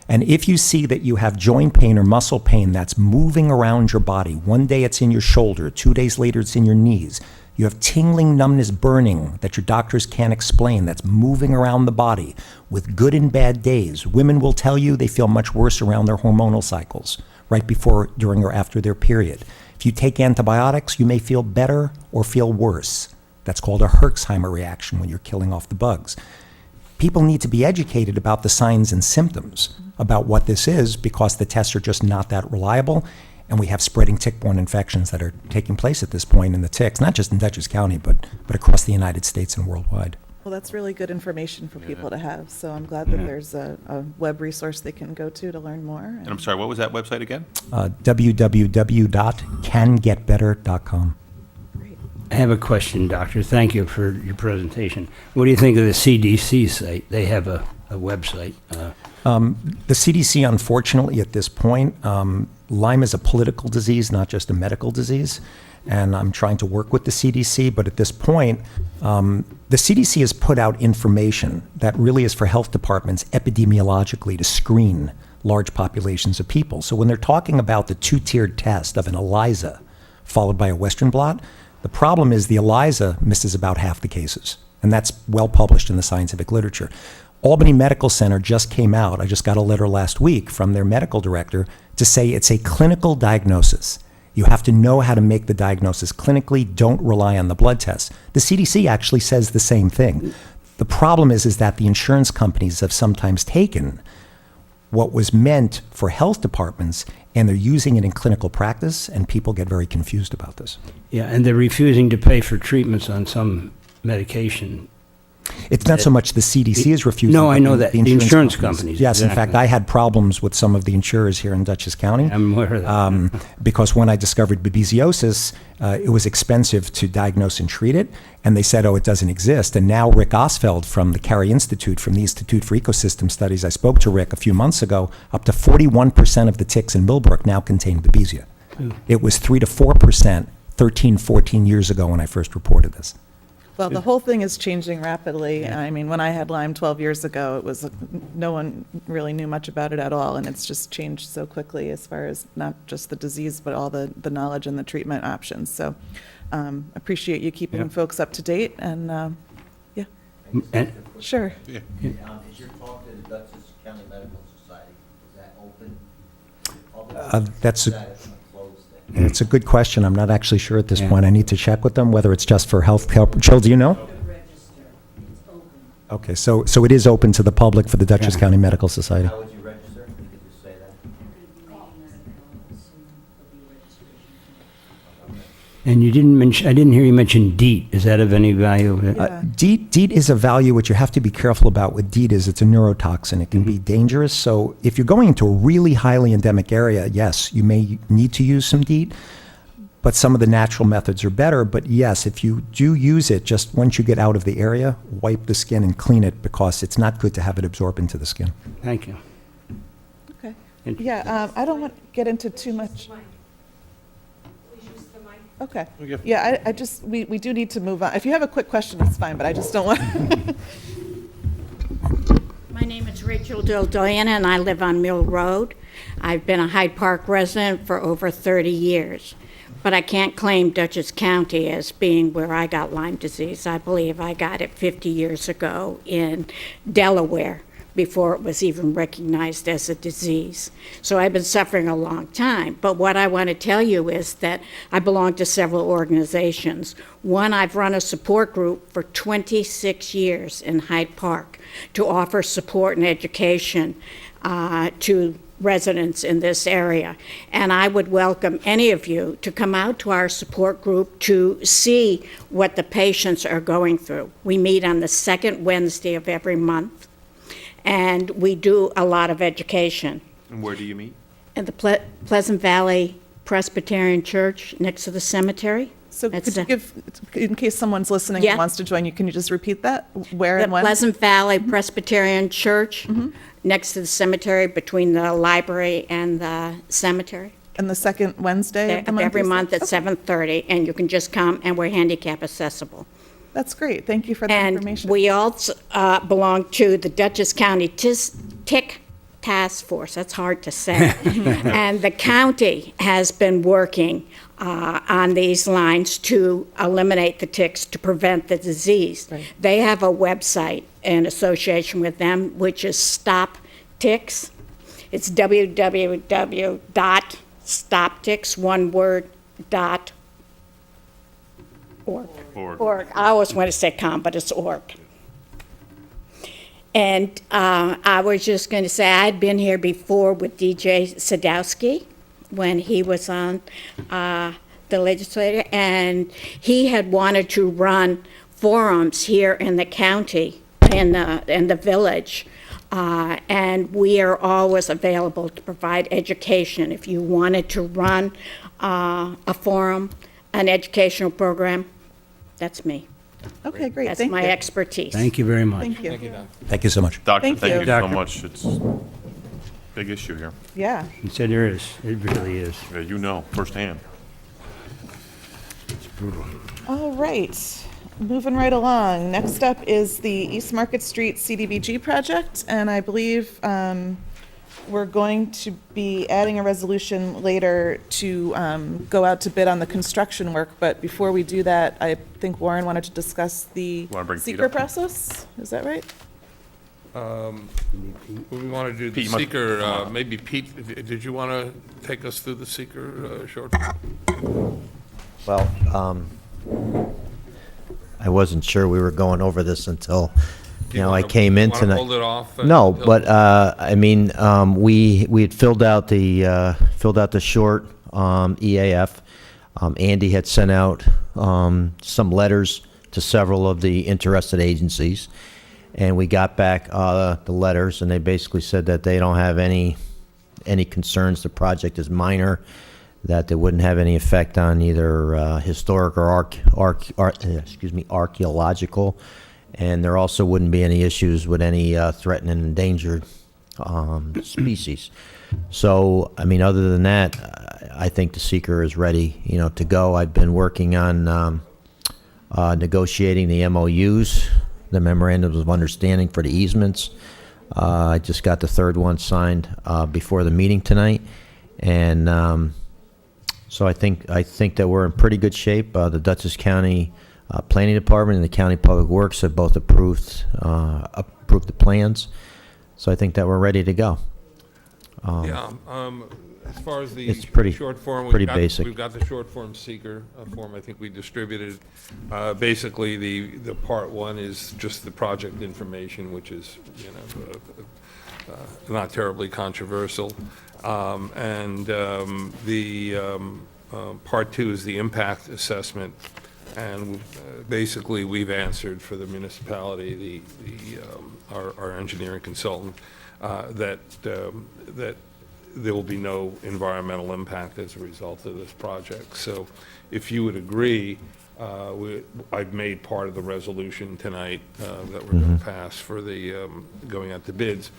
and if you see that you have joint pain or muscle pain that's moving around your body, one day it's in your shoulder, 2 days later it's in your knees, you have tingling, numbness, burning that your doctors can't explain, that's moving around the body with good and bad days. Women will tell you they feel much worse around their hormonal cycles, right before, during, or after their period. If you take antibiotics, you may feel better or feel worse. That's called a Herxheimer reaction when you're killing off the bugs. People need to be educated about the signs and symptoms about what this is, because the tests are just not that reliable. And we have spreading tick-borne infections that are taking place at this point in the ticks, not just in Dutchess County, but across the United States and worldwide. Well, that's really good information for people to have, so I'm glad that there's a web resource they can go to learn more. And I'm sorry, what was that website again? www.cangetbetter.com. I have a question, Doctor. Thank you for your presentation. What do you think of the CDC site? They have a website. The CDC, unfortunately, at this point, Lyme is a political disease, not just a medical disease, and I'm trying to work with the CDC, but at this point, the CDC has put out information that really is for health departments epidemiologically to screen large populations of people. So when they're talking about the two-tiered test of an ELISA followed by a Western blot, the problem is the ELISA misses about half the cases, and that's well published in the scientific literature. Albany Medical Center just came out, I just got a letter last week from their medical director to say it's a clinical diagnosis. You have to know how to make the diagnosis clinically, don't rely on the blood tests. The CDC actually says the same thing. The problem is that the insurance companies have sometimes taken what was meant for health departments and they're using it in clinical practice, and people get very confused about this. Yeah, and they're refusing to pay for treatments on some medication. It's not so much the CDC is refusing. No, I but know that. The insurance companies. Yes, exactly. in fact, I had problems with some of the insurers here in Dutchess County. I'm aware of that. Because when I discovered babesiosis, it was expensive to diagnose and treat it, and they said, oh, it doesn't exist. And now Rick Osfeld from the Carey Institute, from the Institute for Ecosystem Studies, I spoke to Rick a few months ago, up to 41% of the ticks in Millbrook now contain babesia. It was 3 to 4% 13, 14 years ago when I first reported this. Well, the whole thing is changing rapidly. I mean, when I had Lyme 12 years ago, it was, no one really knew much about it at all, and it's just changed so quickly as far as not just the disease, but all the knowledge and the treatment options. So appreciate you keeping folks up to date, and yeah. And- Sure. Yeah. Is your talk to the Dutchess County Medical Society, is that open? That's Is a, that a closed thing? it's a good question. I'm not actually sure at this point. I need to check with them whether it's just for health. Jill, do you know? Okay, so it is open to the public for the Dutchess County Medical Society. How would you register? You could just say that. And you didn't mention, I didn't hear you mention DEET. Is that of any value? Yeah. DEET is a value. What you have to be careful about with DEET is it's a neurotoxin. It can be dangerous. So if you're going into a really highly endemic area, yes, you may need to use some DEET, but some of the natural methods are better. But yes, if you do use it, just once you get out of the area, wipe the skin and clean it, because it's not good to have it absorb into the skin. Thank you. Okay. Yeah, I don't want to get into too much. Okay. Yeah, I just, we do need to move on. If you have a quick question, it's fine, but I just don't want. My name is Rachel Dildoyan, and I live on Mill Road. I've been a Hyde Park resident for over 30 years, but I can't claim Dutchess County as being where I got Lyme disease. I believe I got it 50 years ago in Delaware, before it was even recognized as a disease. So I've been suffering a long time. But what I want to tell you is that I belong to several organizations. One, I've run a support group for 26 years in Hyde Park to offer support and education to residents in this area. And I would welcome any of you to come out to our support group to see what the patients are going through. We meet on the second Wednesday of every month, and we do a lot of education. And where do you meet? At the Pleasant Valley Presbyterian Church next to the cemetery. So That's could you the- give, in case someone's listening Yeah. and wants to join you, can you just repeat that? Where The and when? Pleasant Valley Presbyterian Church next to the cemetery, between the library and the cemetery. And the second Wednesday of the month? Every you said? month at Okay. 7:30, and you can just come, and we're handicap accessible. That's great. Thank you for the And information. we also belong to the Dutchess County Tick Task Force. That's hard to say. And the county has been working on these lines to eliminate the ticks, to prevent the disease. They have a website in association with them, which is Stop Ticks. It's www.stopticks, one word, .org. Org. I always want to say com, but it's org. And I was just going to say, I'd been here before with DJ Sadowski when he was on the legislature, and he had wanted to run forums here in the county, in the village. And we are always available to provide education. If you wanted to run a forum, an educational program, that's me. Okay, great. That's Thank my you. expertise. Thank you very much. Thank you. Thank you so much. Doctor, Thank thank you. you so Doctor. much. It's a big issue here. Yeah. You said there is. It really is. Yeah, you know firsthand. It's brutal. All right. Moving right along. Next up is the East Market Street CDBG project, and I believe we're going to be adding a resolution later to go out to bid on the construction work. But before we do that, I think Warren wanted to discuss the Wanna bring Pete seeker up? process. Is that right? We want to do the Pete, you must- seeker, maybe Pete, did you want to take us through the seeker short? Well, I wasn't sure we were going over this until, I came in tonight. Want to hold it off? No, until- but, we had filled out the short EAF. Andy had sent out some letters to several of the interested agencies, and we got back the letters, and they basically said that they don't have any concerns. The project is minor, that they wouldn't have any effect on either historic or archaeological, and there also wouldn't be any issues with any threatened and endangered species. So, other than that, I think the seeker is ready, to go. I've been working on negotiating the MOUs, the memorandums of understanding for the easements. I just got the third one signed before the meeting tonight, and so I think that we're in pretty good shape. The Dutchess County Planning Department and the County Public Works have both approved the plans, so I think that we're ready to go. As far as the It's pretty- short form, pretty basic. We've got the short form seeker form. I think we distributed. Basically, the part one is just the project information, which is not terribly controversial, and the part two is the impact assessment. And basically, we've answered for the municipality, our engineering consultant, that there will be no environmental impact as a result of this project. So if you would agree, I've made part of the resolution tonight that we're going to pass for the going out to bids,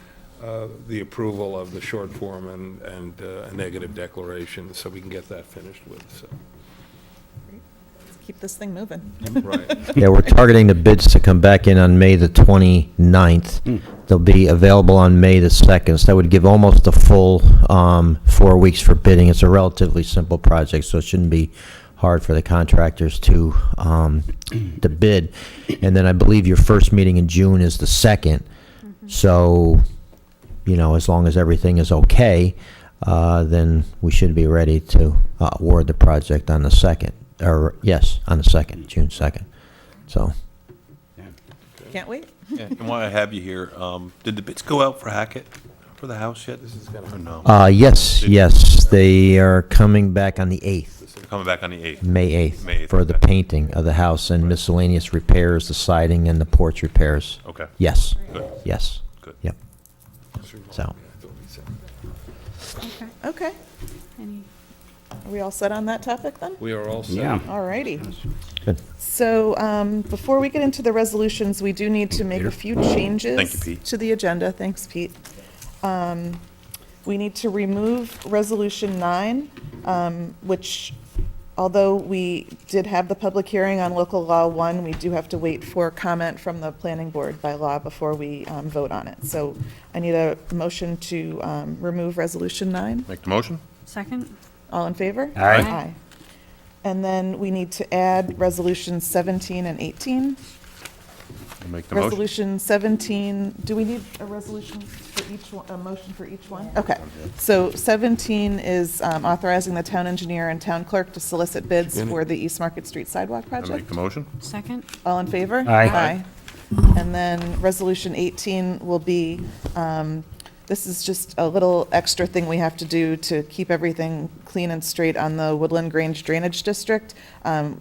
the approval of the short form and a negative declaration, so we can get that finished with, so. keep this thing moving. Right. Yeah, we're targeting the bids to come back in on May the 29th. They'll be available on May the 2nd, so that would give almost a full 4 weeks for bidding. It's a relatively simple project, so it shouldn't be hard for the contractors to bid. And then I believe your first meeting in June is the 2nd. So, you know, as long as everything is okay, then we should be ready to award the project on the 2nd. Or, yes, on the 2nd, June 2nd. So, Can't wait. Yeah, and while I have you here, did the bids go out for Hackett, for the house yet? This is or no? yes, they are coming back on the 8th. They're coming back on the 8th. May 8th, May 8th, for the okay. painting of the house and miscellaneous repairs, the siding and the porch repairs. Okay. Yes. Good. Yes. Good. Yep. So, Okay. Any- Are we all set on that topic then? We are all set. Yeah. All righty. good. So before we get into the resolutions, we do need to make a few changes Thank you, Pete. to the agenda. Thanks, Pete. We need to remove Resolution 9, which, although we did have the public hearing on Local Law 1, we do have to wait for comment from the planning board by law before we vote on it. So I need a motion to remove Resolution 9. Make the motion? Second? All in favor? Aye. And then we need to add Resolutions 17 and 18. I'll make the motion. Resolution 17, do we need a resolution for each one, a motion for each one? Okay. So 17 is authorizing the town engineer and town clerk to solicit bids for the East Market Street sidewalk I'll make project. the motion? Second? All in favor? Aye. And then Resolution 18 will be, this is just a little extra thing we have to do to keep everything clean and straight on the Woodland Grange Drainage District.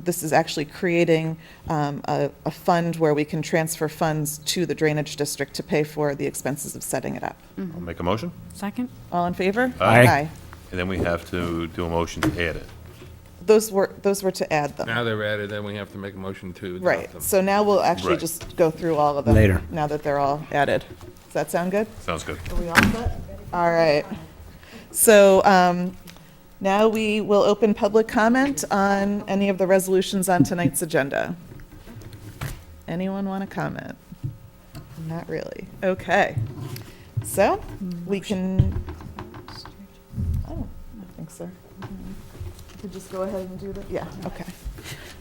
This is actually creating a fund where we can transfer funds to the Drainage District to pay for the expenses of setting it up. I'll make a motion. Second? All in favor? Aye. And then we have to do a motion to add it. Those were to add them. Now they're added, then we have to make a motion to adopt them. Right. So now we'll actually Right. just go through all of them. Later. Now that they're all added. Does that sound good? Sounds good. Are we all set? All right. So now we will open public comment on any of the resolutions on tonight's agenda. Anyone want to comment? Not really. Okay. So we can, I don't think so. We could just go ahead and do that? Yeah, okay.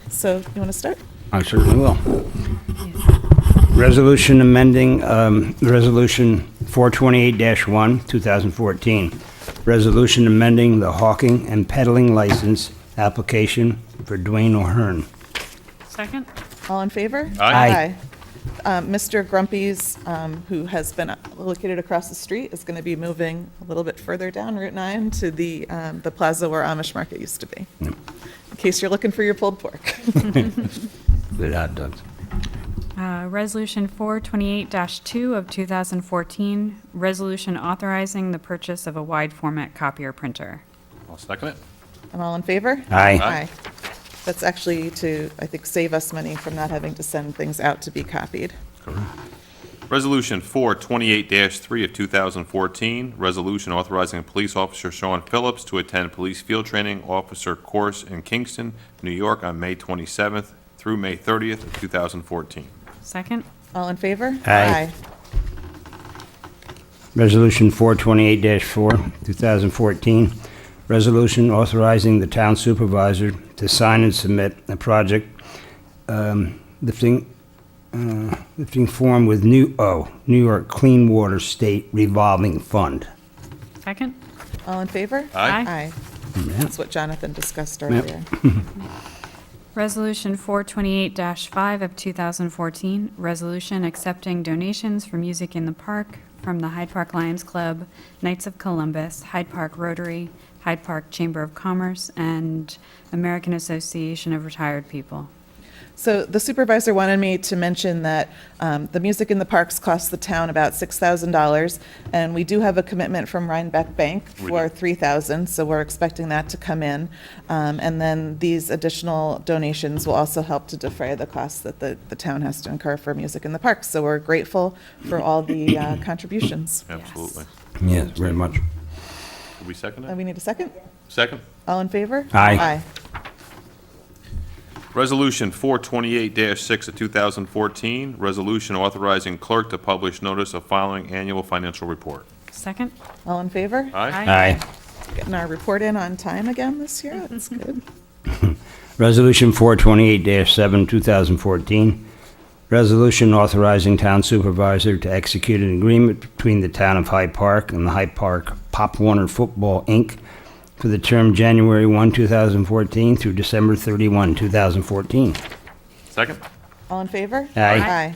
So you want to start? I certainly will. Resolution amending Resolution 428-1, 2014. Resolution amending the hawking and peddling license application for Dwayne O'Hearn. Second? All in favor? Aye. Mr. Grumpy's, who has been located across the street, is going to be moving a little bit further down Route 9 to the plaza where Amish Market used to be, in case you're looking for your pulled pork. Good hot dogs. Resolution 428-2 of 2014, resolution authorizing the purchase of a wide format copier printer. I'll second it. And all in favor? Aye. That's actually to, I think, save us money from not having to send things out to be copied. Resolution 428-3 of 2014, resolution authorizing Police Officer Sean Phillips to attend Police Field Training Officer course in Kingston, New York on May 27th through May 30th of 2014. Second? All in favor? Aye. Resolution 428-4, 2014, resolution authorizing the town supervisor to sign and submit a project lifting form with New York Clean Water State Revolving Fund. Second? All in favor? Aye. Aye. That's what Jonathan discussed earlier. Resolution 428-5 of 2014, resolution accepting donations for music in the park from the Hyde Park Lions Club, Knights of Columbus, Hyde Park Rotary, Hyde Park Chamber of Commerce, and American Association of Retired People. So the supervisor wanted me to mention that the music in the parks costs the town about $6,000, and we do have a commitment from Rhinebeck Bank for $3,000, so we're expecting that to come in. And then these additional donations will also help to defray the costs that the town has to incur for music in the parks. So we're grateful for all the contributions. Absolutely. Yes, very much. Did we second And it? we need a second? Second? All in favor? Aye. Resolution 428-6 of 2014, resolution authorizing clerk to publish notice of filing annual financial report. Second? All in favor? Aye? Aye. Getting our report in on time again this year, that's good. Resolution 428-7, 2014, resolution authorizing town supervisor to execute an agreement between the town of Hyde Park and the Hyde Park Pop Warner Football, Inc. for the term January 1, 2014 through December 31, 2014. Second? All in favor? Aye. Aye.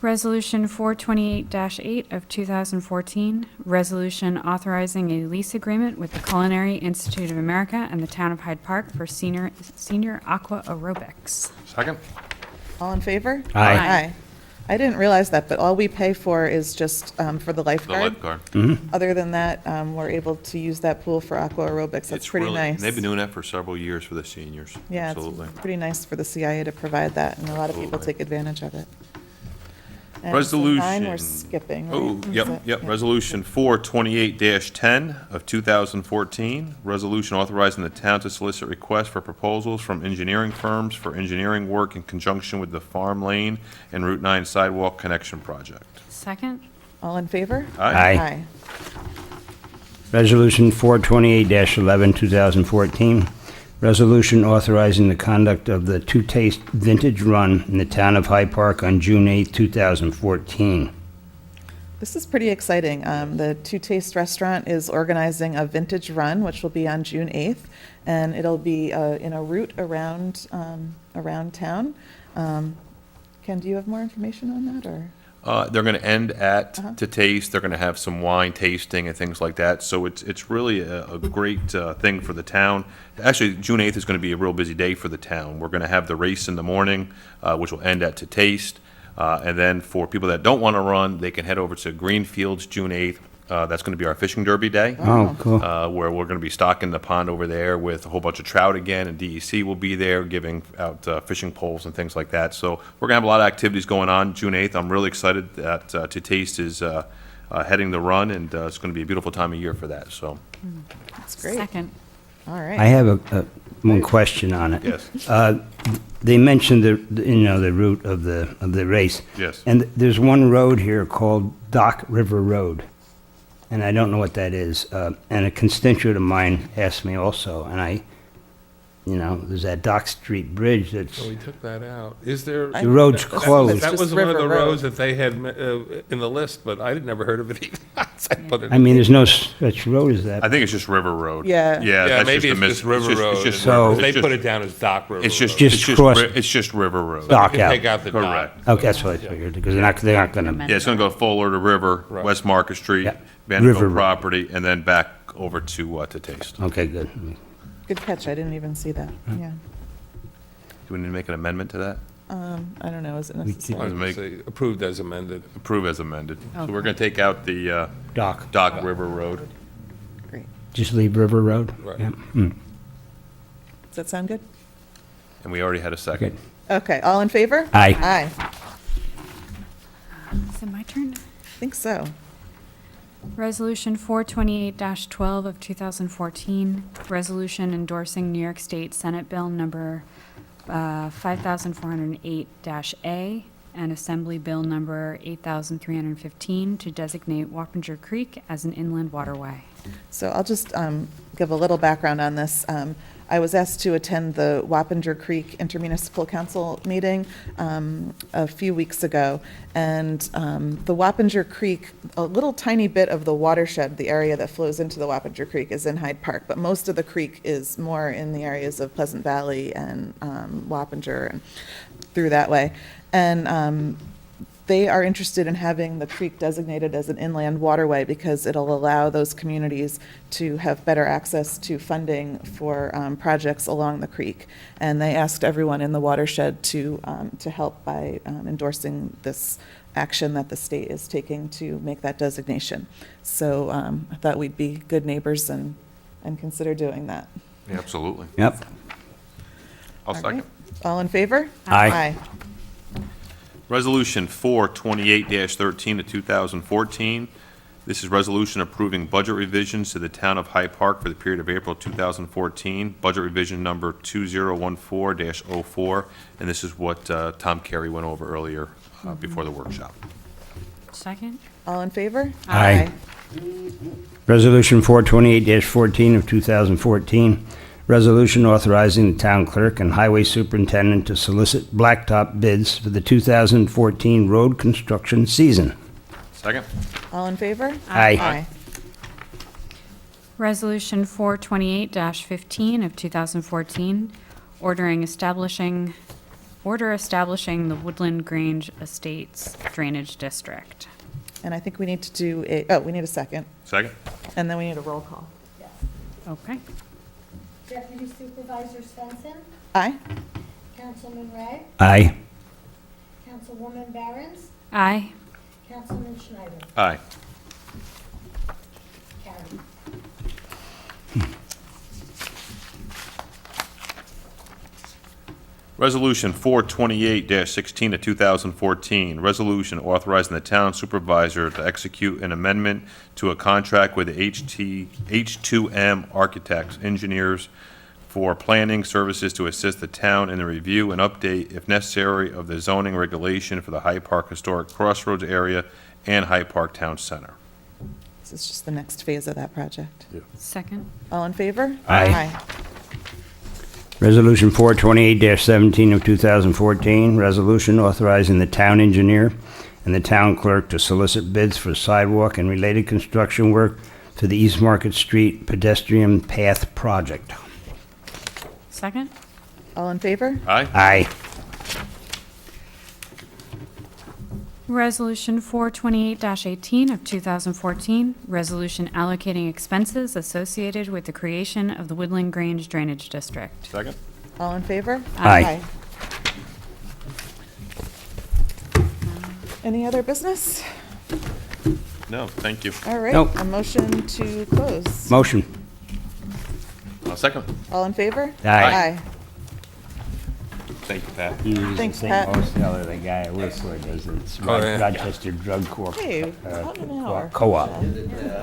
Resolution 428-8 of 2014, resolution authorizing a lease agreement with the Culinary Institute of America and the town of Hyde Park for senior AQUA aerobics. Second? All in favor? Aye. Aye. I didn't realize that, but all we pay for is just for the The lifeguard. lifeguard. Other than that, we're able to use that pool for aqua aerobics. That's It's pretty really- nice. They've been doing that for several years for the seniors. Yeah, Absolutely. it's pretty nice for the CIA to provide that, and a lot of people Absolutely. take advantage of it. And so 9 we're Resolution. skipping, right? Oh, Is yep, it? yep. Yeah. Resolution 428-10 of 2014, resolution authorizing the town to solicit requests for proposals from engineering firms for engineering work in conjunction with the Farm Lane and Route 9 sidewalk connection project. Second? All in favor? Aye. Aye. Resolution 428-11, 2014, resolution authorizing the conduct of the Two Taste Vintage Run in the town of Hyde Park on June 8, 2014. This is pretty exciting. The Two Taste Restaurant is organizing a vintage run, which will be on June 8th, and it'll be in a route around town. Ken, do you have more information on that, or? They're going to end at to taste. They're going to have some wine tasting and things like that. So it's really a great thing for the town. Actually, June 8th is going to be a real busy day for the town. We're going to have the race in the morning, which will end at to taste. And then for people that don't want to run, they can head over to Greenfields June 8th. That's going to be our fishing derby day. Oh, cool. Where we're going to be stocking the pond over there with a whole bunch of trout again, and DEC will be there giving out fishing poles and things like that. So we're going to have a lot of activities going on June 8th. I'm really excited that To Taste is heading the run, and it's going to be a beautiful time of year for that. So, That's great. Second. All I right. have one question on it. yes, They mentioned the route of the race. yes. And there's one road here called Dock River Road, and I don't know what that is. And a constituent of mine asked me also, and there's that Dock Street Bridge that's, So we took that out. Is there? the road's closed. That Just was one of River the Road. roads that they had in the list, but I'd never heard of it either. So I put it I mean, there's no such road as that. I think it's just River Road. Yeah. Yeah, Yeah, that's maybe a it's mis- just River Road. It's just, So- River- They it's put just- it down as Dock River. It's just, Road. Just cross- it's just River Road. Dock You can out. take out the dock. Correct. Okay, that's what I figured, because they're not going to, Yeah, it's going to go Fuller to River, Right. West Market Street, Yeah. Vanderbilt River Road. property, and then back over to Taste. Do okay, good. Good catch. I didn't even see that. Yeah. we need to make an amendment to that? I don't know. Is it I necessary? was gonna say, approved as amended. Approve as amended. So we're going to take out the Dock. Dock River Road. Great. Just leave River Road? Right. Yeah. Does that sound good? And we already had a second. Okay. All in favor? Aye. Aye. Is it my turn? I think so. Resolution 428-12 of 2014, resolution endorsing New York State Senate Bill number 5408-A and Assembly Bill number 8315 to designate Wappinger Creek as an inland waterway. So I'll just give a little background on this. I was asked to attend the Wappinger Creek Intermunicipal Council meeting a few weeks ago, and the Wappinger Creek, a little tiny bit of the watershed, the area that flows into the Wappinger Creek, is in Hyde Park, but most of the creek is more in the areas of Pleasant Valley and Wappinger and through that way. And they are interested in having the creek designated as an inland waterway because it'll allow those communities to have better access to funding for projects along the creek. And they asked everyone in the watershed to help by endorsing this action that the state is taking to make that designation. So I thought we'd be good neighbors and consider doing that. Yeah, absolutely. Yep. I'll All second. right. All in favor? Aye. Resolution 428-13 of 2014, This is resolution approving budget revisions to the town of Hyde Park for the period of April 2014, budget revision number 2014-04, and this is what Tom Carey went over earlier before the workshop. Second? All in favor? Aye. Resolution 428-14 of 2014, resolution authorizing the town clerk and highway superintendent to solicit blacktop bids for the 2014 road construction season. Second? All in favor? Aye. Resolution 428-15 of 2014, establishing the Woodland Grange Estates Drainage District. And I think we need to do we need a second, Second? and then we need a roll call. Yes. Okay. Deputy Supervisor Svensson, Aye. Councilman Ray, Aye. Councilwoman Barons, Aye. Councilman Schneider. Aye. Carried. Resolution 428-16 of 2014, resolution authorizing the town supervisor to execute an amendment to a contract with H2M Architects Engineers for planning services to assist the town in the review and update, if necessary, of the zoning regulation for the Hyde Park Historic Crossroads area and Hyde Park Town Center. This is just the next phase of that project. Second? All in favor? Aye. Resolution 428-17 of 2014, resolution authorizing the town engineer and the town clerk to solicit bids for sidewalk and related construction work for the East Market Street pedestrian path project. Second? All in favor? Aye. Aye. Resolution 428-18 of 2014, resolution allocating expenses associated with the creation of the Woodland Grange Drainage District. Second? All in favor? Aye. Any other business? No, thank you. All right, Nope. a motion to close. Motion. Second? All in favor? Aye. Thank you, Pat. Thanks, Pat. The guy at Whistler does it. It's Oh, yeah. Rochester Drug Corp. Hey, about an hour. Co-op.